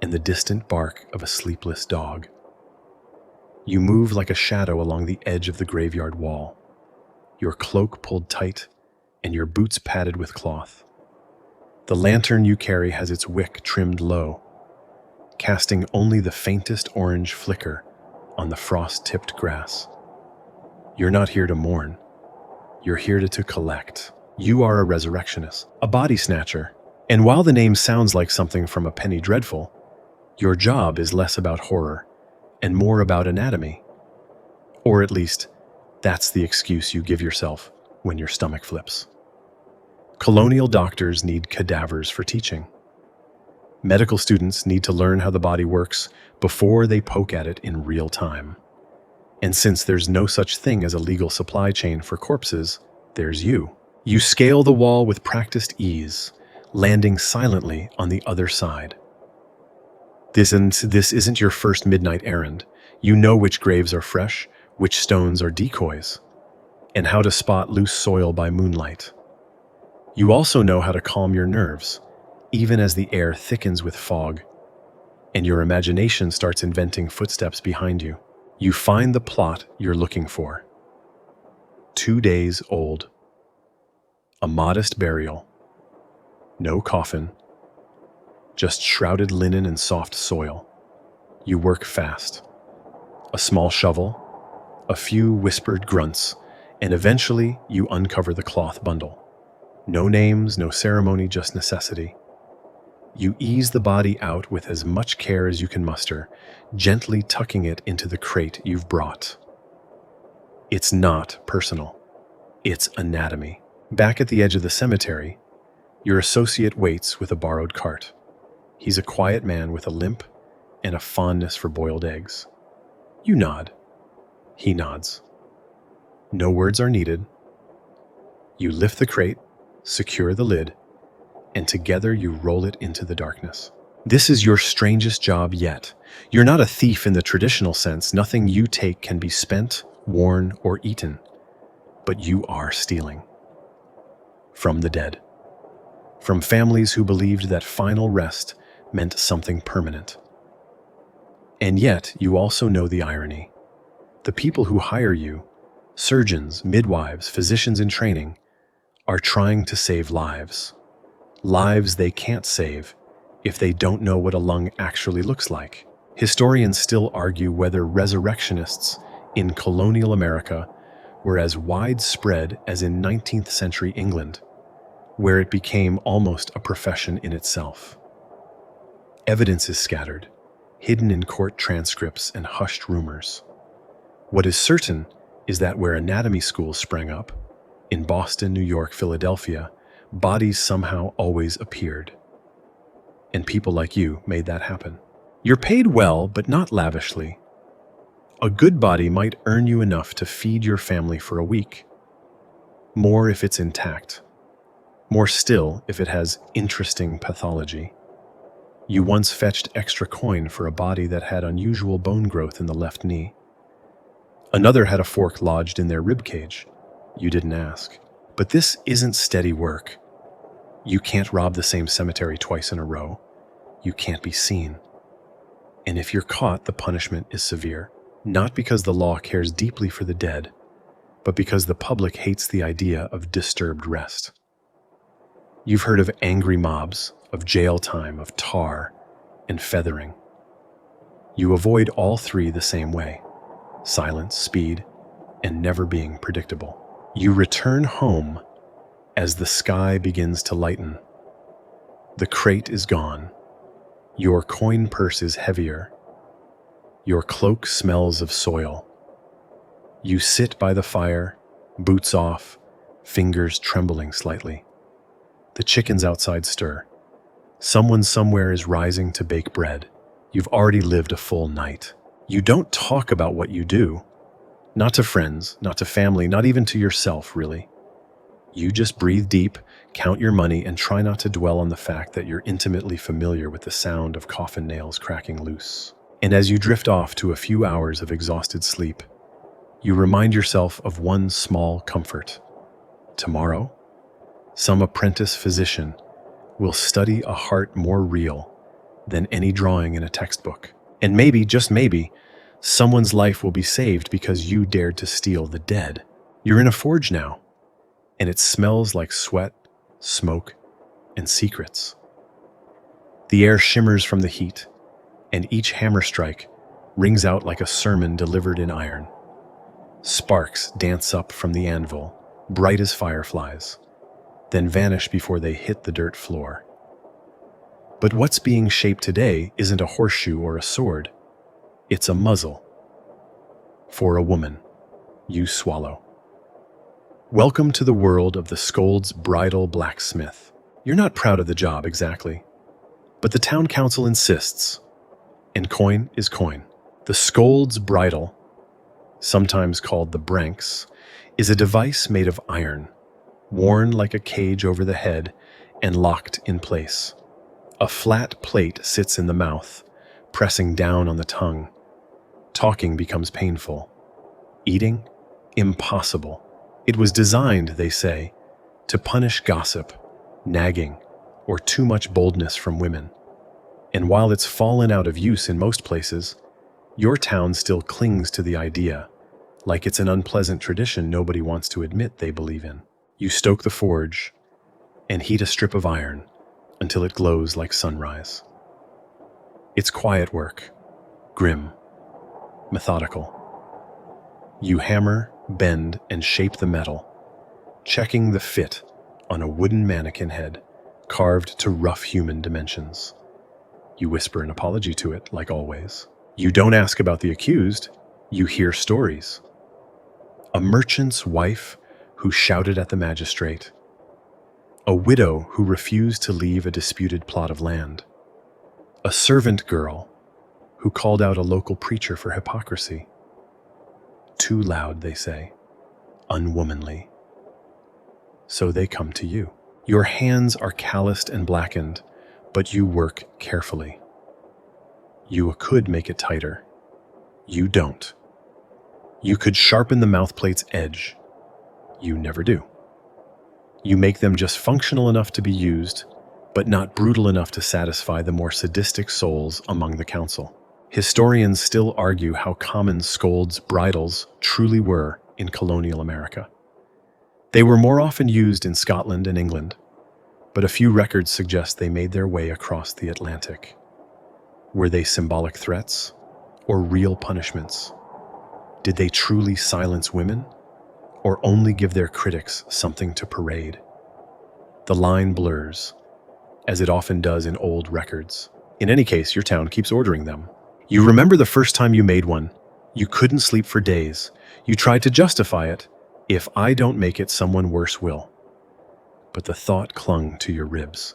A: and the distant bark of a sleepless dog. You move like a shadow along the edge of the graveyard wall, your cloak pulled tight and your boots padded with cloth. The lantern you carry has its wick trimmed low. casting only the faintest orange flicker on the frost-tipped grass. You're not here to mourn. You're here to collect. You are a resurrectionist, a body snatcher. And while the name sounds like something from a penny dreadful, your job is less about horror and more about anatomy. Or at least, that's the excuse you give yourself when your stomach flips. Colonial doctors need cadavers for teaching. Medical students need to learn how the body works before they poke at it in real time. And since there's no such thing as a legal supply chain for corpses, there's you. You scale the wall with practiced ease, landing silently on the other side. This isn't your first midnight errand. You know which graves are fresh, which stones are decoys, and how to spot loose soil by moonlight. You also know how to calm your nerves, even as the air thickens with fog, and your imagination starts inventing footsteps behind you. You find the plot you're looking for. 2 days old. A modest burial. No coffin. Just shrouded linen and soft soil. You work fast. A small shovel, a few whispered grunts, and eventually you uncover the cloth bundle. No names, no ceremony, just necessity. You ease the body out with as much care as you can muster, gently tucking it into the crate you've brought. It's not personal. It's anatomy. Back at the edge of the cemetery, your associate waits with a borrowed cart. He's a quiet man with a limp and a fondness for boiled eggs. You nod. He nods. No words are needed. You lift the crate, secure the lid, and together you roll it into the darkness. This is your strangest job yet. You're not a thief in the traditional sense. Nothing you take can be spent, worn, or eaten. But you are stealing. From the dead. From families who believed that final rest meant something permanent. And yet, you also know the irony. The people who hire you, surgeons, midwives, physicians in training, are trying to save lives. Lives they can't save if they don't know what a lung actually looks like. Historians still argue whether resurrectionists in colonial America were as widespread as in 19th century England, where it became almost a profession in itself. Evidence is scattered, hidden in court transcripts and hushed rumors. What is certain is that where anatomy schools sprang up, in Boston, New York, Philadelphia, bodies somehow always appeared. And people like you made that happen. You're paid well, but not lavishly. A good body might earn you enough to feed your family for a week. More if it's intact. More still if it has interesting pathology. You once fetched extra coin for a body that had unusual bone growth in the left knee. Another had a fork lodged in their rib cage. You didn't ask. But this isn't steady work. You can't rob the same cemetery twice in a row. You can't be seen. And if you're caught, the punishment is severe. Not because the law cares deeply for the dead, but because the public hates the idea of disturbed rest. You've heard of angry mobs, of jail time, of tar, and feathering. You avoid all three the same way: silence, speed, and never being predictable. You return home as the sky begins to lighten. The crate is gone. Your coin purse is heavier. Your cloak smells of soil. You sit by the fire, boots off, fingers trembling slightly. The chickens outside stir. Someone somewhere is rising to bake bread. You've already lived a full night. You don't talk about what you do. Not to friends, not to family, not even to yourself, really. You just breathe deep, count your money, and try not to dwell on the fact that you're intimately familiar with the sound of coffin nails cracking loose. And as you drift off to a few hours of exhausted sleep, you remind yourself of one small comfort. Tomorrow, some apprentice physician will study a heart more real than any drawing in a textbook. And maybe, just maybe, someone's life will be saved because you dared to steal the dead. You're in a forge now, and it smells like sweat, smoke, and secrets. The air shimmers from the heat, and each hammer strike rings out like a sermon delivered in iron. Sparks dance up from the anvil, bright as fireflies, then vanish before they hit the dirt floor. But what's being shaped today isn't a horseshoe or a sword. It's a muzzle. For a woman, you swallow. Welcome to the world of the Scold's bridal blacksmith. You're not proud of the job exactly, but the town council insists, and coin is coin. The Scold's bridle, sometimes called the branks, is a device made of iron, worn like a cage over the head and locked in place. A flat plate sits in the mouth, pressing down on the tongue. Talking becomes painful. Eating? Impossible. It was designed, they say, to punish gossip, nagging, or too much boldness from women. And while it's fallen out of use in most places, your town still clings to the idea, like it's an unpleasant tradition nobody wants to admit they believe in. You stoke the forge and heat a strip of iron until it glows like sunrise. It's quiet work, grim, methodical. You hammer, bend, and shape the metal, checking the fit on a wooden mannequin head carved to rough human dimensions. You whisper an apology to it, like always. You don't ask about the accused, you hear stories. A merchant's wife who shouted at the magistrate. A widow who refused to leave a disputed plot of land. A servant girl who called out a local preacher for hypocrisy. Too loud, they say. Unwomanly. So they come to you. Your hands are calloused and blackened, but you work carefully. You could make it tighter. You don't. You could sharpen the mouthplate's edge. You never do. You make them just functional enough to be used, but not brutal enough to satisfy the more sadistic souls among the council. Historians still argue how common Scold's bridles truly were in colonial America. They were more often used in Scotland and England, but a few records suggest they made their way across the Atlantic. Were they symbolic threats or real punishments? Did they truly silence women, or only give their critics something to parade? The line blurs, as it often does in old records. In any case, your town keeps ordering them. You remember the first time you made one. You couldn't sleep for days. You tried to justify it. If I don't make it, someone worse will. But the thought clung to your ribs.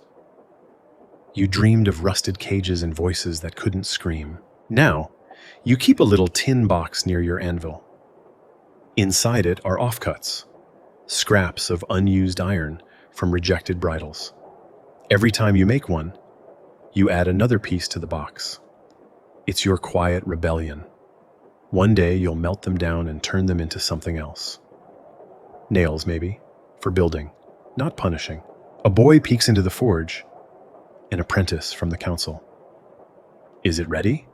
A: You dreamed of rusted cages and voices that couldn't scream. Now, you keep a little tin box near your anvil. Inside it are offcuts, scraps of unused iron from rejected bridles. Every time you make one, you add another piece to the box. It's your quiet rebellion. One day you'll melt them down and turn them into something else. Nails, maybe, for building, not punishing. A boy peeks into the forge, an apprentice from the council. Is it ready?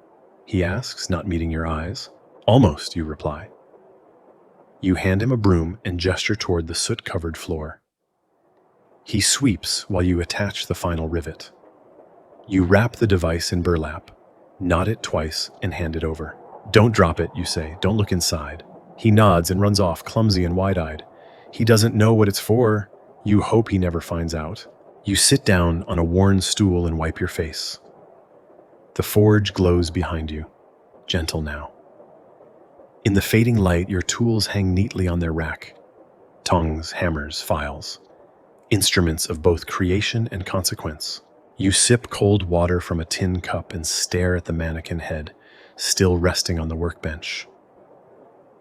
A: He asks, not meeting your eyes. Almost, you reply. You hand him a broom and gesture toward the soot-covered floor. He sweeps while you attach the final rivet. You wrap the device in burlap, knot it twice, and hand it over. Don't drop it, you say. Don't look inside. He nods and runs off, clumsy and wide-eyed. He doesn't know what it's for. You hope he never finds out. You sit down on a worn stool and wipe your face. The forge glows behind you, gentle now. In the fading light, your tools hang neatly on their rack. Tongs, hammers, files. Instruments of both creation and consequence. You sip cold water from a tin cup and stare at the mannequin head, still resting on the workbench.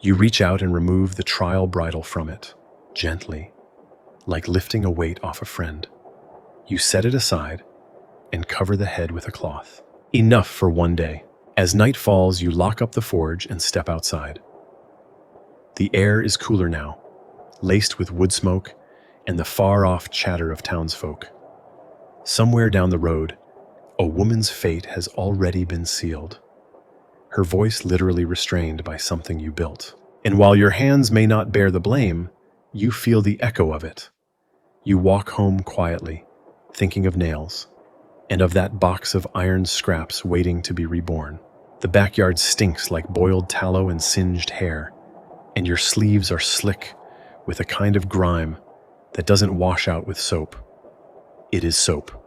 A: You reach out and remove the trial bridle from it, gently, like lifting a weight off a friend. You set it aside and cover the head with a cloth. Enough for one day. As night falls, you lock up the forge and step outside. The air is cooler now, laced with wood smoke and the far-off chatter of townsfolk. Somewhere down the road, a woman's fate has already been sealed, her voice literally restrained by something you built. And while your hands may not bear the blame, you feel the echo of it. You walk home quietly, thinking of nails, and of that box of iron scraps waiting to be reborn. The backyard stinks like boiled tallow and singed hair, and your sleeves are slick with a kind of grime that doesn't wash out with soap. It is soap.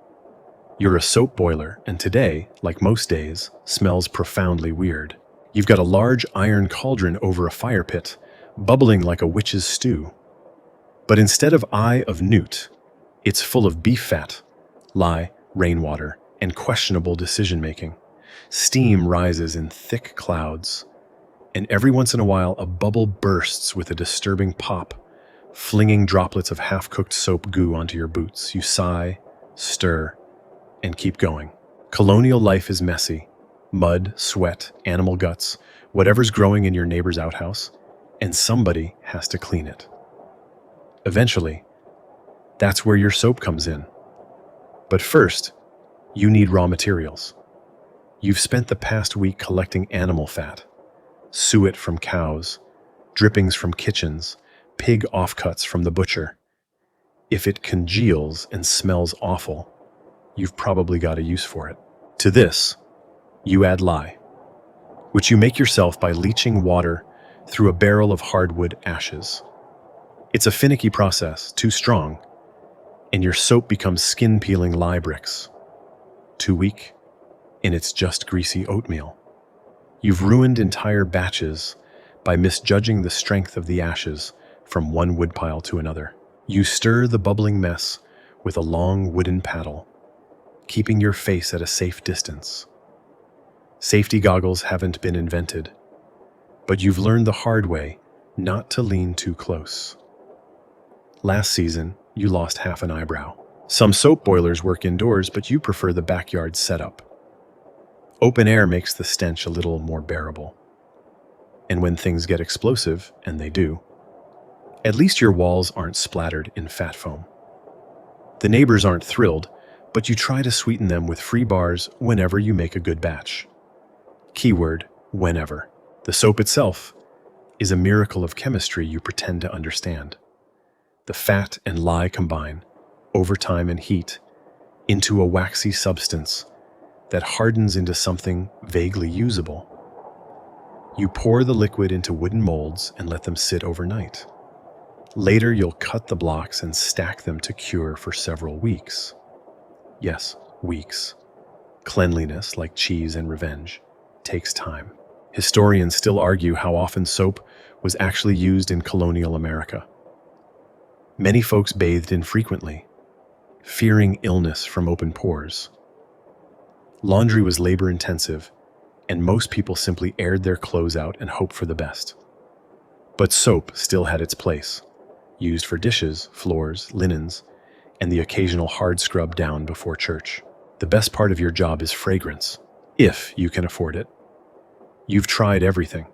A: You're a soap boiler, and today, like most days, smells profoundly weird. You've got a large iron cauldron over a fire pit, bubbling like a witch's stew. But instead of eye of newt, it's full of beef fat, lye, rainwater, and questionable decision-making. Steam rises in thick clouds, and every once in a while a bubble bursts with a disturbing pop, flinging droplets of half-cooked soap goo onto your boots. You sigh, stir, and keep going. Colonial life is messy. Mud, sweat, animal guts, whatever's growing in your neighbor's outhouse, and somebody has to clean it. Eventually, that's where your soap comes in. But first, you need raw materials. You've spent the past week collecting animal fat, suet from cows, drippings from kitchens, pig offcuts from the butcher. If it congeals and smells awful, you've probably got a use for it. To this, you add lye, which you make yourself by leaching water through a barrel of hardwood ashes. It's a finicky process, too strong, and your soap becomes skin-peeling lye bricks. Too weak, and it's just greasy oatmeal. You've ruined entire batches by misjudging the strength of the ashes from one woodpile to another. You stir the bubbling mess with a long wooden paddle, keeping your face at a safe distance. Safety goggles haven't been invented, but you've learned the hard way not to lean too close. Last season, you lost half an eyebrow. Some soap boilers work indoors, but you prefer the backyard setup. Open air makes the stench a little more bearable. And when things get explosive, and they do, at least your walls aren't splattered in fat foam. The neighbors aren't thrilled, but you try to sweeten them with free bars whenever you make a good batch. Keyword, whenever. The soap itself is a miracle of chemistry you pretend to understand. The fat and lye combine, over time and heat, into a waxy substance that hardens into something vaguely usable. You pour the liquid into wooden molds and let them sit overnight. Later, you'll cut the blocks and stack them to cure for several weeks. Yes, weeks. Cleanliness, like cheese and revenge, takes time. Historians still argue how often soap was actually used in colonial America. Many folks bathed infrequently, fearing illness from open pores. Laundry was labor-intensive, and most people simply aired their clothes out and hoped for the best. But soap still had its place, used for dishes, floors, linens, and the occasional hard scrub down before church. The best part of your job is fragrance, if you can afford it. You've tried everything: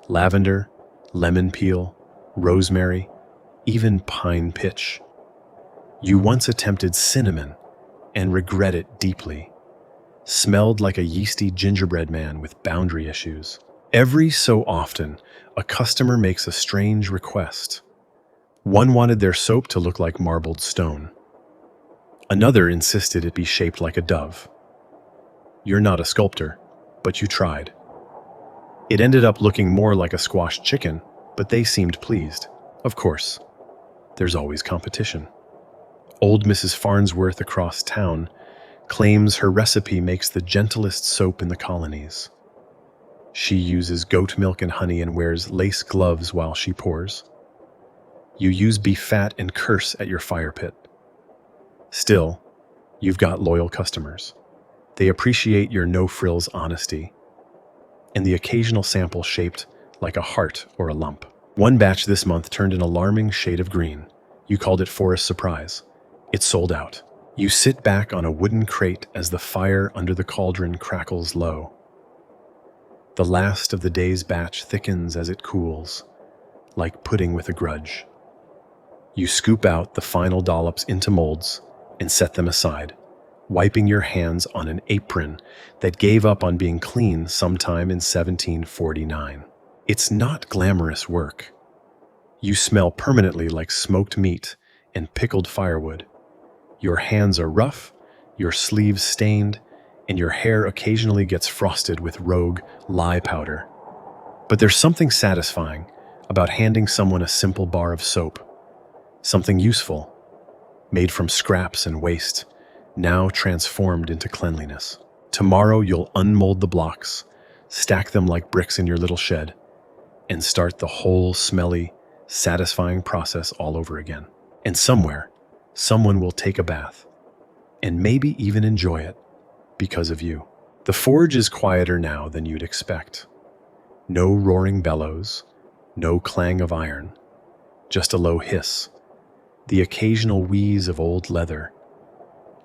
A: lavender, lemon peel, rosemary, even pine pitch. You once attempted cinnamon and regret it deeply. Smelled like a yeasty gingerbread man with boundary issues. Every so often, a customer makes a strange request. One wanted their soap to look like marbled stone. Another insisted it be shaped like a dove. You're not a sculptor, but you tried. It ended up looking more like a squashed chicken, but they seemed pleased. Of course, there's always competition. Old Mrs. Farnsworth across town claims her recipe makes the gentlest soap in the colonies. She uses goat milk and honey and wears lace gloves while she pours. You use beef fat and curse at your fire pit. Still, you've got loyal customers. They appreciate your no-frills honesty and the occasional sample shaped like a heart or a lump. One batch this month turned an alarming shade of green. You called it Forest Surprise. It sold out. You sit back on a wooden crate as the fire under the cauldron crackles low. The last of the day's batch thickens as it cools, like pudding with a grudge. You scoop out the final dollops into molds and set them aside, wiping your hands on an apron that gave up on being clean sometime in 1749. It's not glamorous work. You smell permanently like smoked meat and pickled firewood. Your hands are rough, your sleeves stained, and your hair occasionally gets frosted with rogue lye powder. But there's something satisfying about handing someone a simple bar of soap, something useful, made from scraps and waste, now transformed into cleanliness. Tomorrow you'll unmold the blocks, stack them like bricks in your little shed, and start the whole smelly, satisfying process all over again. And somewhere, someone will take a bath, and maybe even enjoy it because of you. The forge is quieter now than you'd expect. No roaring bellows, no clang of iron, just a low hiss, the occasional wheeze of old leather,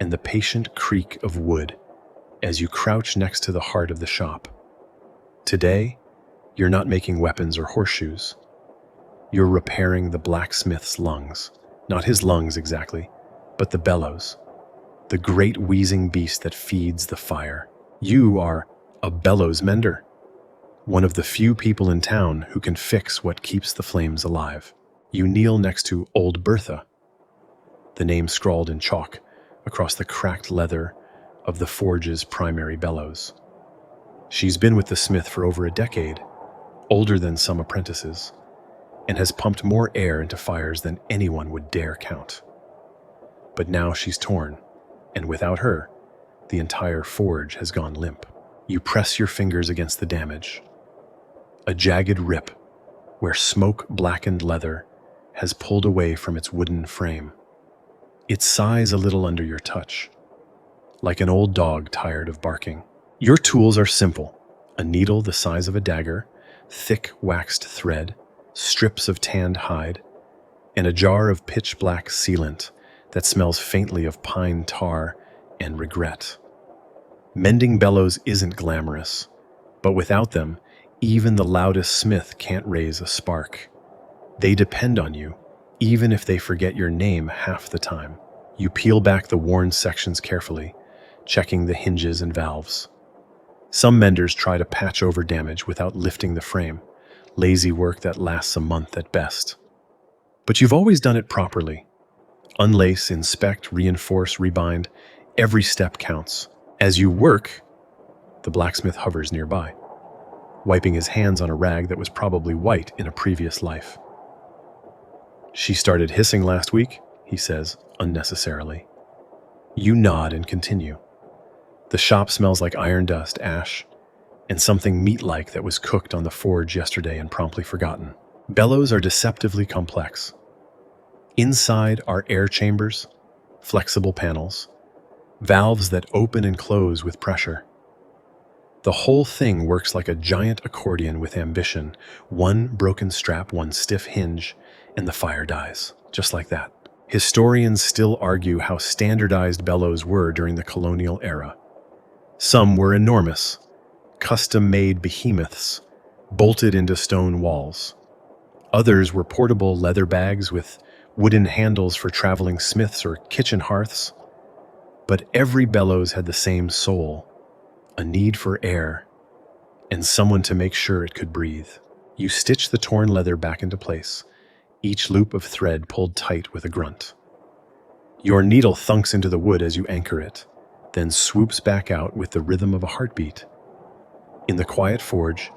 A: and the patient creak of wood as you crouch next to the heart of the shop. Today, you're not making weapons or horseshoes. You're repairing the blacksmith's lungs. Not his lungs exactly, but the bellows, the great wheezing beast that feeds the fire. You are a bellows mender, one of the few people in town who can fix what keeps the flames alive. You kneel next to Old Bertha, the name scrawled in chalk across the cracked leather of the forge's primary bellows. She's been with the smith for over a decade, older than some apprentices, and has pumped more air into fires than anyone would dare count. But now she's torn, and without her, the entire forge has gone limp. You press your fingers against the damage. A jagged rip where smoke-blackened leather has pulled away from its wooden frame. It sighs a little under your touch, like an old dog tired of barking. Your tools are simple: a needle the size of a dagger, thick waxed thread, strips of tanned hide, and a jar of pitch-black sealant that smells faintly of pine tar and regret. Mending bellows isn't glamorous, but without them, even the loudest smith can't raise a spark. They depend on you, even if they forget your name half the time. You peel back the worn sections carefully, checking the hinges and valves. Some menders try to patch over damage without lifting the frame, lazy work that lasts a month at best. But you've always done it properly. Unlace, inspect, reinforce, rebind. Every step counts. As you work, the blacksmith hovers nearby, wiping his hands on a rag that was probably white in a previous life. "She started hissing last week," he says, unnecessarily. You nod and continue. The shop smells like iron dust, ash, and something meat-like that was cooked on the forge yesterday and promptly forgotten. Bellows are deceptively complex. Inside are air chambers, flexible panels, valves that open and close with pressure. The whole thing works like a giant accordion with ambition. One broken strap, one stiff hinge, and the fire dies, just like that. Historians still argue how standardized bellows were during the colonial era. Some were enormous, custom-made behemoths, bolted into stone walls. Others were portable leather bags with wooden handles for traveling smiths or kitchen hearths. But every bellows had the same soul, a need for air, and someone to make sure it could breathe. You stitch the torn leather back into place, each loop of thread pulled tight with a grunt. Your needle thunks into the wood as you anchor it, then swoops back out with the rhythm of a heartbeat. In the quiet forge,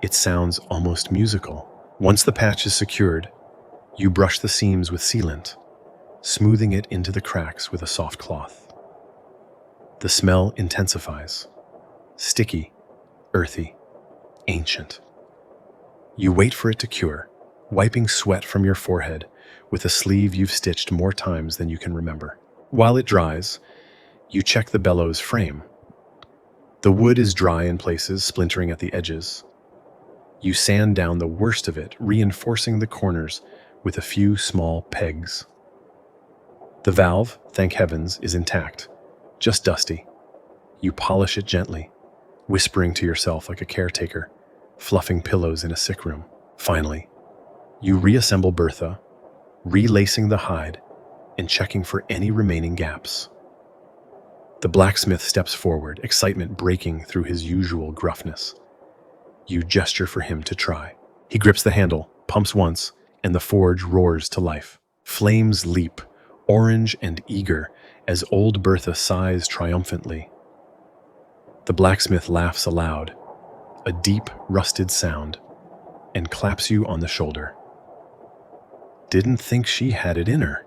A: it sounds almost musical. Once the patch is secured, you brush the seams with sealant, smoothing it into the cracks with a soft cloth. The smell intensifies. Sticky, earthy, ancient. You wait for it to cure, wiping sweat from your forehead with a sleeve you've stitched more times than you can remember. While it dries, you check the bellows frame. The wood is dry in places, splintering at the edges. You sand down the worst of it, reinforcing the corners with a few small pegs. The valve, thank heavens, is intact, just dusty. You polish it gently, whispering to yourself like a caretaker, fluffing pillows in a sick room. Finally, you reassemble Bertha, relacing the hide and checking for any remaining gaps. The blacksmith steps forward, excitement breaking through his usual gruffness. You gesture for him to try. He grips the handle, pumps once, and the forge roars to life. Flames leap, orange and eager as old Bertha sighs triumphantly. The blacksmith laughs aloud, a deep, rusted sound, and claps you on the shoulder. "Didn't think she had it in her,"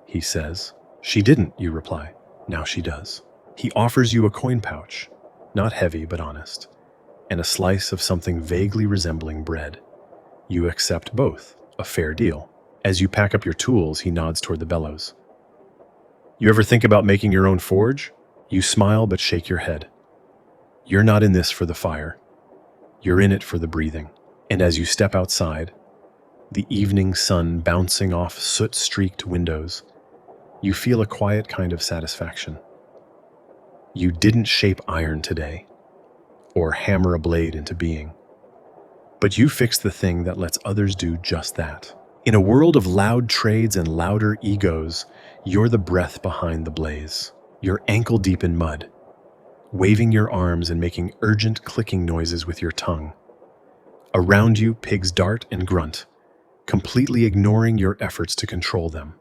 A: he says. "She didn't," you reply. "Now she does." He offers you a coin pouch, not heavy but honest, and a slice of something vaguely resembling bread. You accept both, a fair deal. As you pack up your tools, he nods toward the bellows. "You ever think about making your own forge?" You smile but shake your head. You're not in this for the fire. You're in it for the breathing. And as you step outside, the evening sun bouncing off soot-streaked windows, you feel a quiet kind of satisfaction. You didn't shape iron today, or hammer a blade into being, but you fixed the thing that lets others do just that. In a world of loud trades and louder egos, you're the breath behind the blaze. You're ankle-deep in mud, waving your arms and making urgent clicking noises with your tongue. Around you, pigs dart and grunt, completely ignoring your efforts to control them.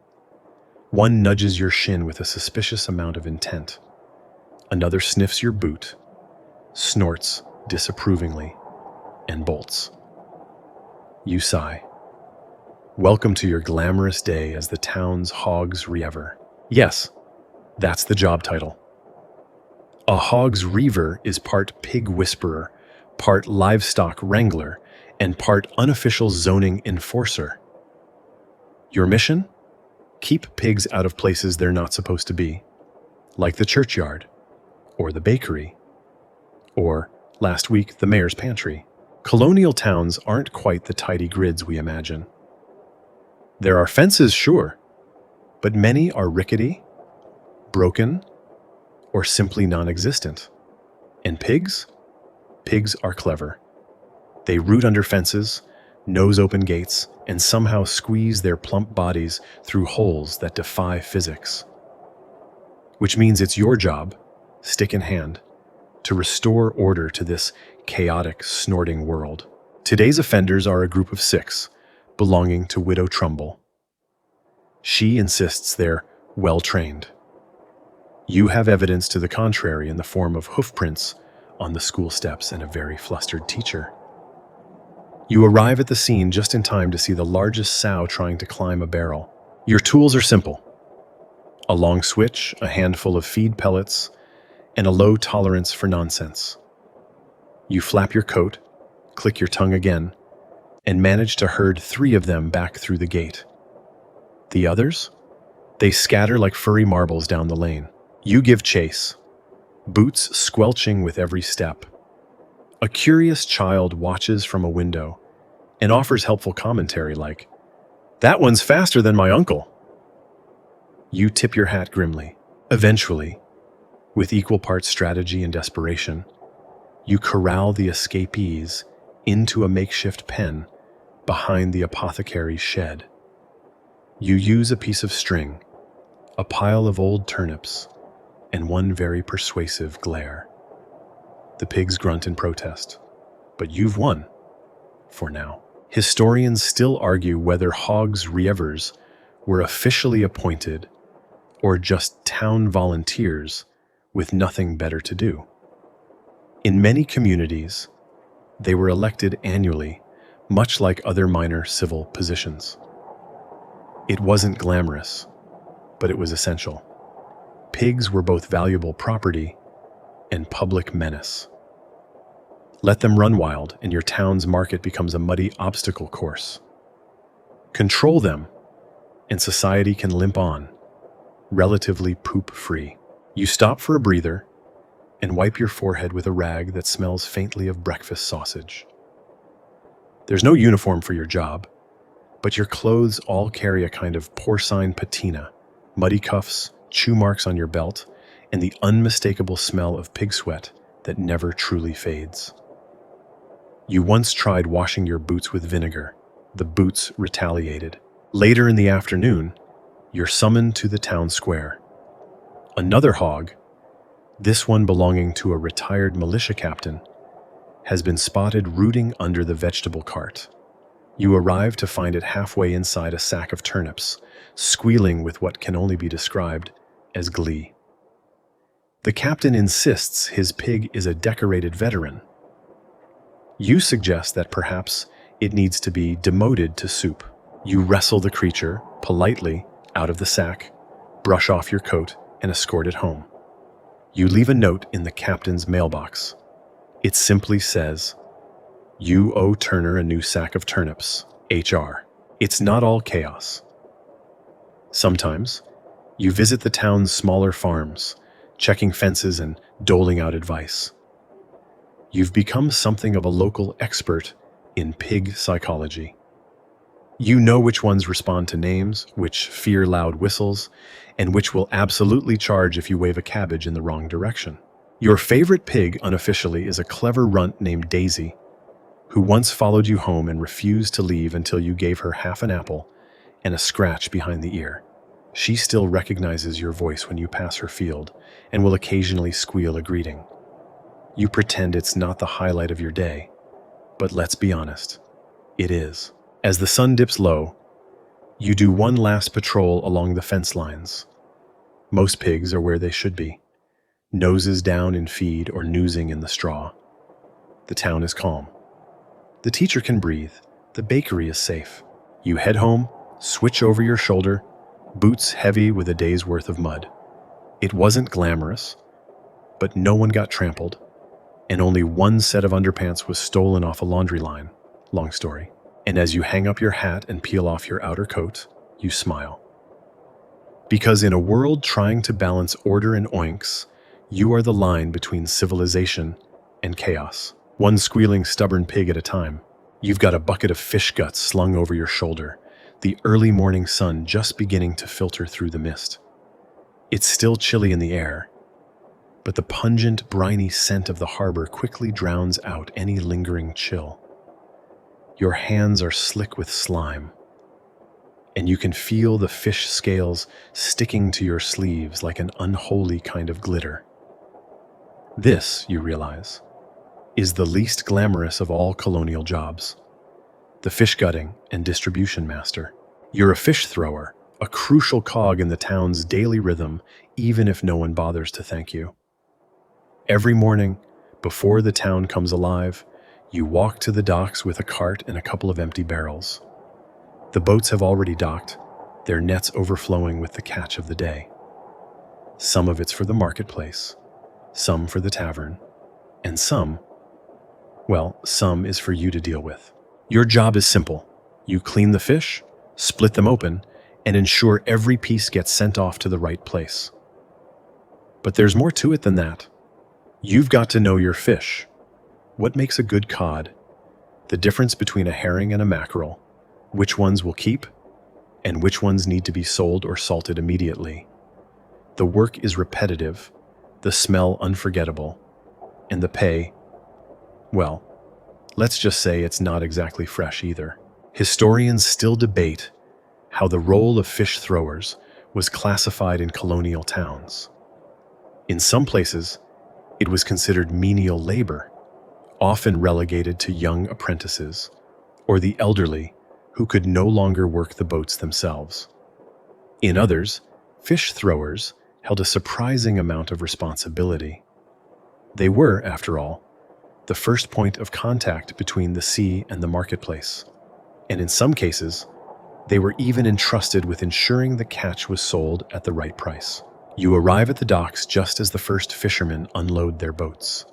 A: One nudges your shin with a suspicious amount of intent. Another sniffs your boot, snorts disapprovingly, and bolts. You sigh. Welcome to your glamorous day as the town's hogs reaver. Yes, that's the job title. A hog's reaver is part pig whisperer, part livestock wrangler, and part unofficial zoning enforcer. Your mission? Keep pigs out of places they're not supposed to be, like the churchyard, or the bakery, or, last week, the mayor's pantry. Colonial towns aren't quite the tidy grids we imagine. There are fences, sure, but many are rickety, broken, or simply non-existent. And pigs? Pigs are clever. They root under fences, nose open gates, and somehow squeeze their plump bodies through holes that defy physics. Which means it's your job, stick in hand, to restore order to this chaotic, snorting world. Today's offenders are a group of 6, belonging to Widow Trumbull. She insists they're well-trained. You have evidence to the contrary in the form of hoofprints on the school steps and a very flustered teacher. You arrive at the scene just in time to see the largest sow trying to climb a barrel. Your tools are simple: a long switch, a handful of feed pellets, and a low tolerance for nonsense. You flap your coat, click your tongue again, and manage to herd 3 of them back through the gate. The others? They scatter like furry marbles down the lane. You give chase, boots squelching with every step. A curious child watches from a window and offers helpful commentary like, "That one's faster than my uncle." You tip your hat grimly. Eventually, with equal parts strategy and desperation, you corral the escapees into a makeshift pen behind the apothecary's shed. You use a piece of string, a pile of old turnips, and one very persuasive glare. The pigs grunt in protest, but you've won, for now. Historians still argue whether hogs reavers were officially appointed or just town volunteers with nothing better to do. In many communities, they were elected annually, much like other minor civil positions. It wasn't glamorous, but it was essential. Pigs were both valuable property and public menace. Let them run wild, and your town's market becomes a muddy obstacle course. Control them, and society can limp on, relatively poop-free. You stop for a breather and wipe your forehead with a rag that smells faintly of breakfast sausage. There's no uniform for your job, but your clothes all carry a kind of porcine patina, muddy cuffs, chew marks on your belt, and the unmistakable smell of pig sweat that never truly fades. You once tried washing your boots with vinegar. The boots retaliated. Later in the afternoon, you're summoned to the town square. Another hog, this one belonging to a retired militia captain, has been spotted rooting under the vegetable cart. You arrive to find it halfway inside a sack of turnips, squealing with what can only be described as glee. The captain insists his pig is a decorated veteran. You suggest that perhaps it needs to be demoted to soup. You wrestle the creature politely out of the sack, brush off your coat, and escort it home. You leave a note in the captain's mailbox. It simply says, "You owe Turner a new sack of turnips, HR." It's not all chaos. Sometimes, you visit the town's smaller farms, checking fences and doling out advice. You've become something of a local expert in pig psychology. You know which ones respond to names, which fear loud whistles, and which will absolutely charge if you wave a cabbage in the wrong direction. Your favorite pig, unofficially, is a clever runt named Daisy, who once followed you home and refused to leave until you gave her half an apple and a scratch behind the ear. She still recognizes your voice when you pass her field and will occasionally squeal a greeting. You pretend it's not the highlight of your day, but let's be honest, it is. As the sun dips low, you do one last patrol along the fence lines. Most pigs are where they should be, noses down in feed or noosing in the straw. The town is calm. The teacher can breathe. The bakery is safe. You head home, switch over your shoulder, boots heavy with a day's worth of mud. It wasn't glamorous, but no one got trampled, and only one set of underpants was stolen off a laundry line. Long story. And as you hang up your hat and peel off your outer coat, you smile. Because in a world trying to balance order and oinks, you are the line between civilization and chaos. One squealing, stubborn pig at a time. You've got a bucket of fish guts slung over your shoulder, the early morning sun just beginning to filter through the mist. It's still chilly in the air, but the pungent, briny scent of the harbor quickly drowns out any lingering chill. Your hands are slick with slime, and you can feel the fish scales sticking to your sleeves like an unholy kind of glitter. This, you realize, is the least glamorous of all colonial jobs. The fish gutting and distribution master. You're a fish thrower, a crucial cog in the town's daily rhythm, even if no one bothers to thank you. Every morning, before the town comes alive, you walk to the docks with a cart and a couple of empty barrels. The boats have already docked, their nets overflowing with the catch of the day. Some of it's for the marketplace, some for the tavern, and some is for you to deal with. Your job is simple. You clean the fish, split them open, and ensure every piece gets sent off to the right place. But there's more to it than that. You've got to know your fish. What makes a good cod? The difference between a herring and a mackerel. Which ones will keep, and which ones need to be sold or salted immediately. The work is repetitive, the smell unforgettable, and the pay, well, let's just say it's not exactly fresh either. Historians still debate how the role of fish throwers was classified in colonial towns. In some places, it was considered menial labor, often relegated to young apprentices or the elderly who could no longer work the boats themselves. In others, fish throwers held a surprising amount of responsibility. They were, after all, the first point of contact between the sea and the marketplace, and in some cases, they were even entrusted with ensuring the catch was sold at the right price. You arrive at the docks just as the first fishermen unload their boats.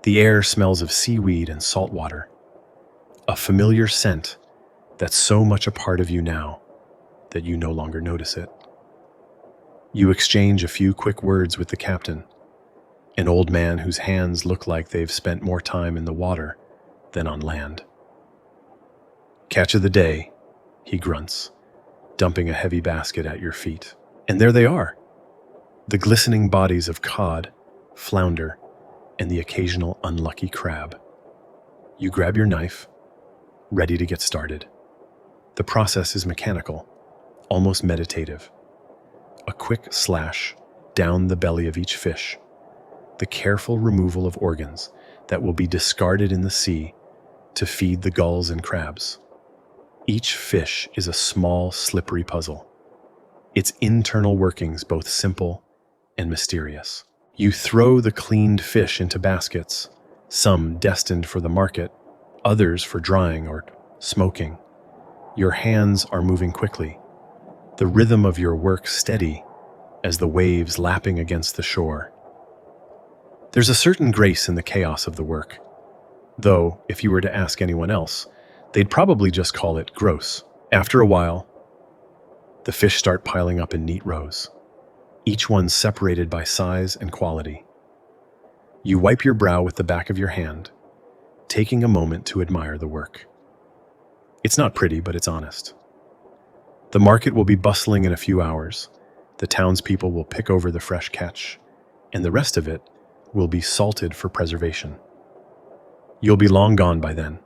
A: The air smells of seaweed and salt water, a familiar scent that's so much a part of you now that you no longer notice it. You exchange a few quick words with the captain, an old man whose hands look like they've spent more time in the water than on land. "Catch of the day," he grunts, dumping a heavy basket at your feet. And there they are, the glistening bodies of cod, flounder, and the occasional unlucky crab. You grab your knife, ready to get started. The process is mechanical, almost meditative. A quick slash down the belly of each fish, the careful removal of organs that will be discarded in the sea to feed the gulls and crabs. Each fish is a small, slippery puzzle, its internal workings both simple and mysterious. You throw the cleaned fish into baskets, some destined for the market, others for drying or smoking. Your hands are moving quickly, the rhythm of your work steady as the waves lapping against the shore. There's a certain grace in the chaos of the work, though if you were to ask anyone else, they'd probably just call it gross. After a while, the fish start piling up in neat rows, each one separated by size and quality. You wipe your brow with the back of your hand, taking a moment to admire the work. It's not pretty, but it's honest. The market will be bustling in a few hours. The townspeople will pick over the fresh catch, and the rest of it will be salted for preservation. You'll be long gone by then,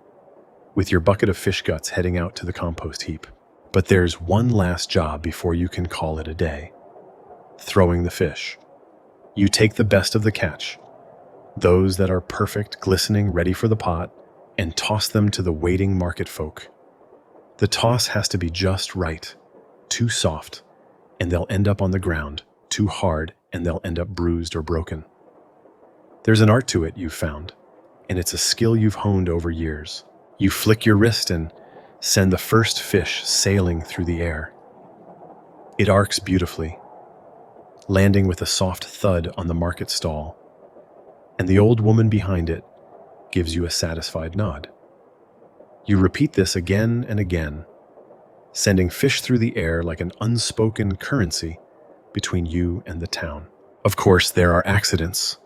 A: with your bucket of fish guts heading out to the compost heap. But there's one last job before you can call it a day. Throwing the fish. You take the best of the catch, those that are perfect, glistening, ready for the pot, and toss them to the waiting market folk. The toss has to be just right. Too soft, and they'll end up on the ground. Too hard, and they'll end up bruised or broken. There's an art to it, you've found, and it's a skill you've honed over years. You flick your wrist and send the first fish sailing through the air. It arcs beautifully, landing with a soft thud on the market stall, and the old woman behind it gives you a satisfied nod. You repeat this again and again, sending fish through the air like an unspoken currency between you and the town. Of course, there are accidents.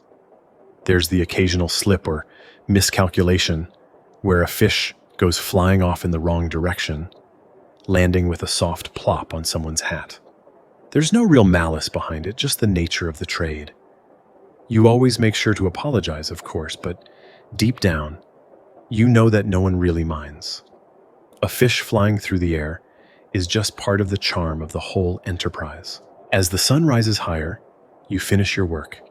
A: There's the occasional slip or miscalculation where a fish goes flying off in the wrong direction, landing with a soft plop on someone's hat. There's no real malice behind it, just the nature of the trade. You always make sure to apologize, of course, but deep down, you know that no one really minds. A fish flying through the air is just part of the charm of the whole enterprise. As the sun rises higher, you finish your work,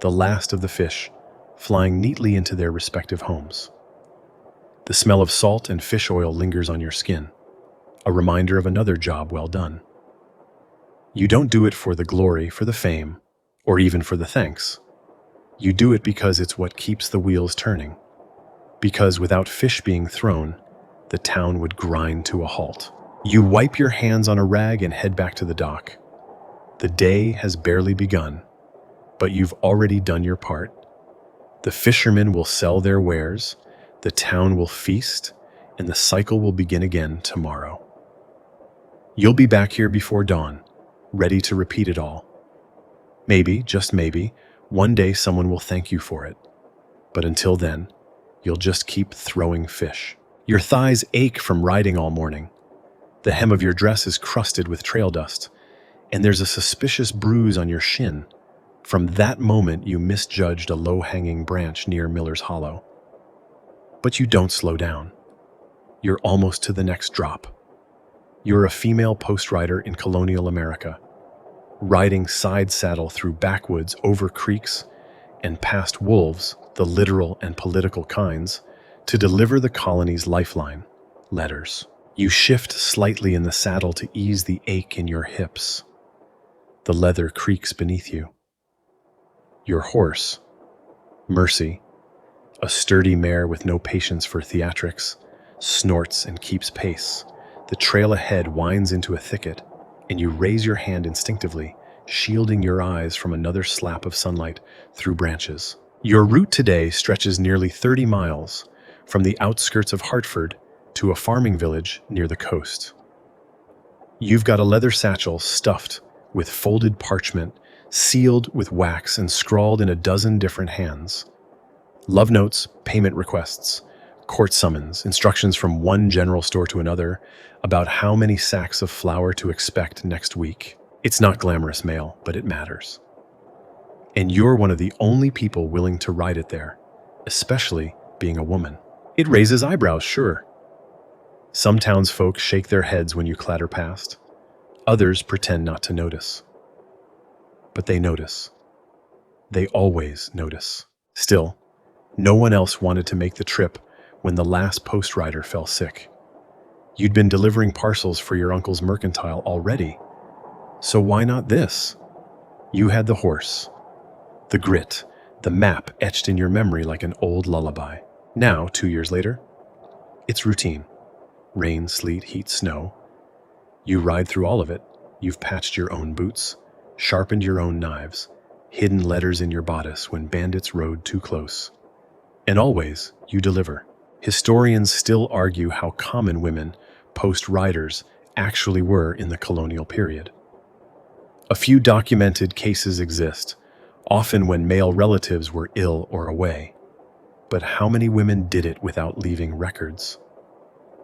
A: the last of the fish flying neatly into their respective homes. The smell of salt and fish oil lingers on your skin, a reminder of another job well done. You don't do it for the glory, for the fame, or even for the thanks. You do it because it's what keeps the wheels turning. Because without fish being thrown, the town would grind to a halt. You wipe your hands on a rag and head back to the dock. The day has barely begun, but you've already done your part. The fishermen will sell their wares, the town will feast, and the cycle will begin again tomorrow. You'll be back here before dawn, ready to repeat it all. Maybe, just maybe, one day someone will thank you for it. But until then, you'll just keep throwing fish. Your thighs ache from riding all morning. The hem of your dress is crusted with trail dust, and there's a suspicious bruise on your shin. From that moment, you misjudged a low-hanging branch near Miller's Hollow. But you don't slow down. You're almost to the next drop. You're a female post rider in colonial America, riding side saddle through backwoods, over creeks, and past wolves, the literal and political kinds, to deliver the colony's lifeline, letters. You shift slightly in the saddle to ease the ache in your hips. The leather creaks beneath you. Your horse, Mercy, a sturdy mare with no patience for theatrics, snorts and keeps pace. The trail ahead winds into a thicket, and you raise your hand instinctively, shielding your eyes from another slap of sunlight through branches. Your route today stretches nearly 30 miles, from the outskirts of Hartford to a farming village near the coast. You've got a leather satchel stuffed with folded parchment, sealed with wax and scrawled in a dozen different hands. Love notes, payment requests, court summons, instructions from one general store to another about how many sacks of flour to expect next week. It's not glamorous mail, but it matters. And you're one of the only people willing to ride it there, especially being a woman. It raises eyebrows, sure. Some townsfolk shake their heads when you clatter past. Others pretend not to notice. But they notice. They always notice. Still, no one else wanted to make the trip when the last post rider fell sick. You'd been delivering parcels for your uncle's mercantile already. So why not this? You had the horse, the grit, the map etched in your memory like an old lullaby. Now, 2 years later, it's routine. Rain, sleet, heat, snow. You ride through all of it. You've patched your own boots, sharpened your own knives, hidden letters in your bodice when bandits rode too close. And always, you deliver. Historians still argue how common women, post-riders, actually were in the colonial period. A few documented cases exist, often when male relatives were ill or away. But how many women did it without leaving records?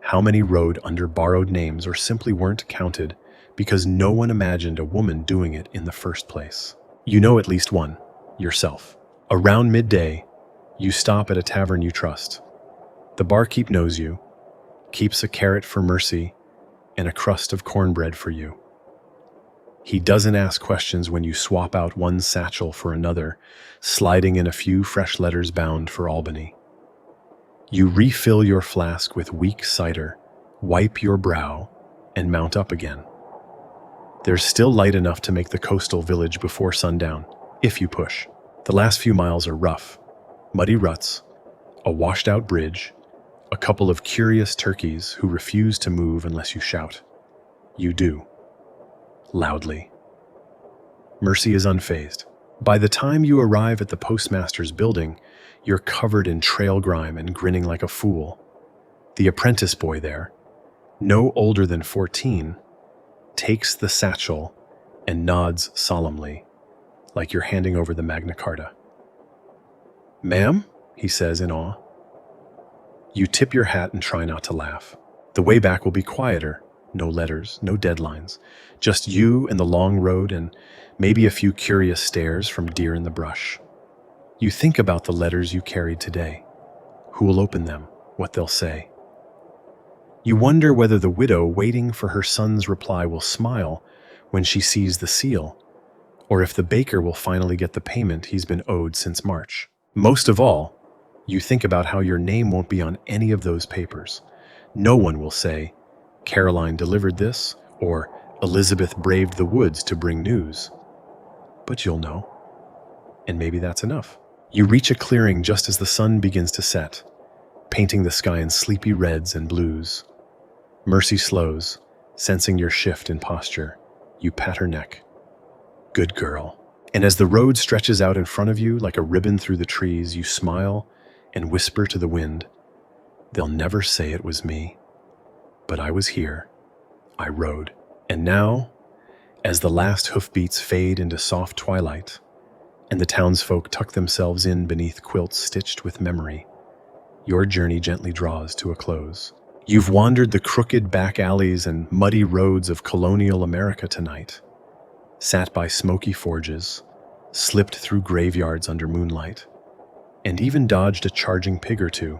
A: How many rode under borrowed names or simply weren't counted because no one imagined a woman doing it in the first place? You know at least one, yourself. Around midday, you stop at a tavern you trust. The barkeep knows you, keeps a carrot for Mercy and a crust of cornbread for you. He doesn't ask questions when you swap out one satchel for another, sliding in a few fresh letters bound for Albany. You refill your flask with weak cider, wipe your brow, and mount up again. There's still light enough to make the coastal village before sundown, if you push. The last few miles are rough, muddy ruts, a washed-out bridge, a couple of curious turkeys who refuse to move unless you shout. You do. Loudly. Mercy is unfazed. By the time you arrive at the postmaster's building, you're covered in trail grime and grinning like a fool. The apprentice boy there, no older than 14, takes the satchel and nods solemnly, like you're handing over the Magna Carta. "Ma'am?" he says in awe. You tip your hat and try not to laugh. The way back will be quieter. No letters, no deadlines. Just you and the long road and maybe a few curious stares from deer in the brush. You think about the letters you carried today. Who will open them? What they'll say. You wonder whether the widow waiting for her son's reply will smile when she sees the seal, or if the baker will finally get the payment he's been owed since March. Most of all, you think about how your name won't be on any of those papers. No one will say, "Caroline delivered this," or "Elizabeth braved the woods to bring news." But you'll know. And maybe that's enough. You reach a clearing just as the sun begins to set, painting the sky in sleepy reds and blues. Mercy slows, sensing your shift in posture. You pat her neck. Good girl. And as the road stretches out in front of you like a ribbon through the trees, you smile and whisper to the wind, "They'll never say it was me. But I was here. I rode." And now, as the last hoofbeats fade into soft twilight, and the townsfolk tuck themselves in beneath quilts stitched with memory, your journey gently draws to a close. You've wandered the crooked back alleys and muddy roads of colonial America tonight, sat by smoky forges, slipped through graveyards under moonlight, and even dodged a charging pig or two.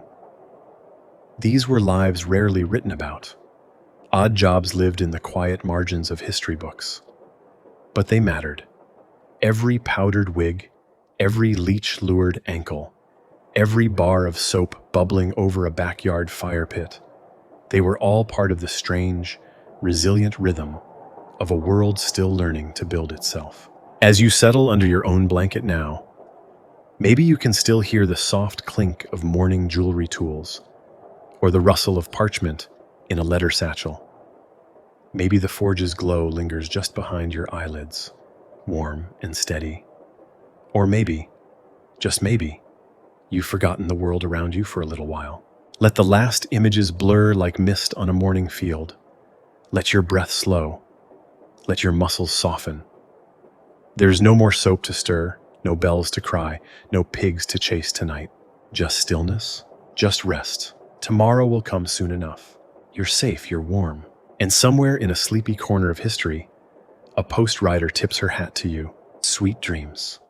A: These were lives rarely written about. Odd jobs lived in the quiet margins of history books. But they mattered. Every powdered wig, every leech-lured ankle, every bar of soap bubbling over a backyard fire pit, they were all part of the strange, resilient rhythm of a world still learning to build itself. As you settle under your own blanket now, maybe you can still hear the soft clink of morning jewelry tools, or the rustle of parchment in a letter satchel. Maybe the forge's glow lingers just behind your eyelids, warm and steady. Or maybe, just maybe, you've forgotten the world around you for a little while. Let the last images blur like mist on a morning field. Let your breath slow. Let your muscles soften. There's no more soap to stir, no bells to cry, no pigs to chase tonight. Just stillness, just rest. Tomorrow will come soon enough. You're safe, you're warm. And somewhere in a sleepy corner of history, a post rider tips her hat to you. Sweet dreams.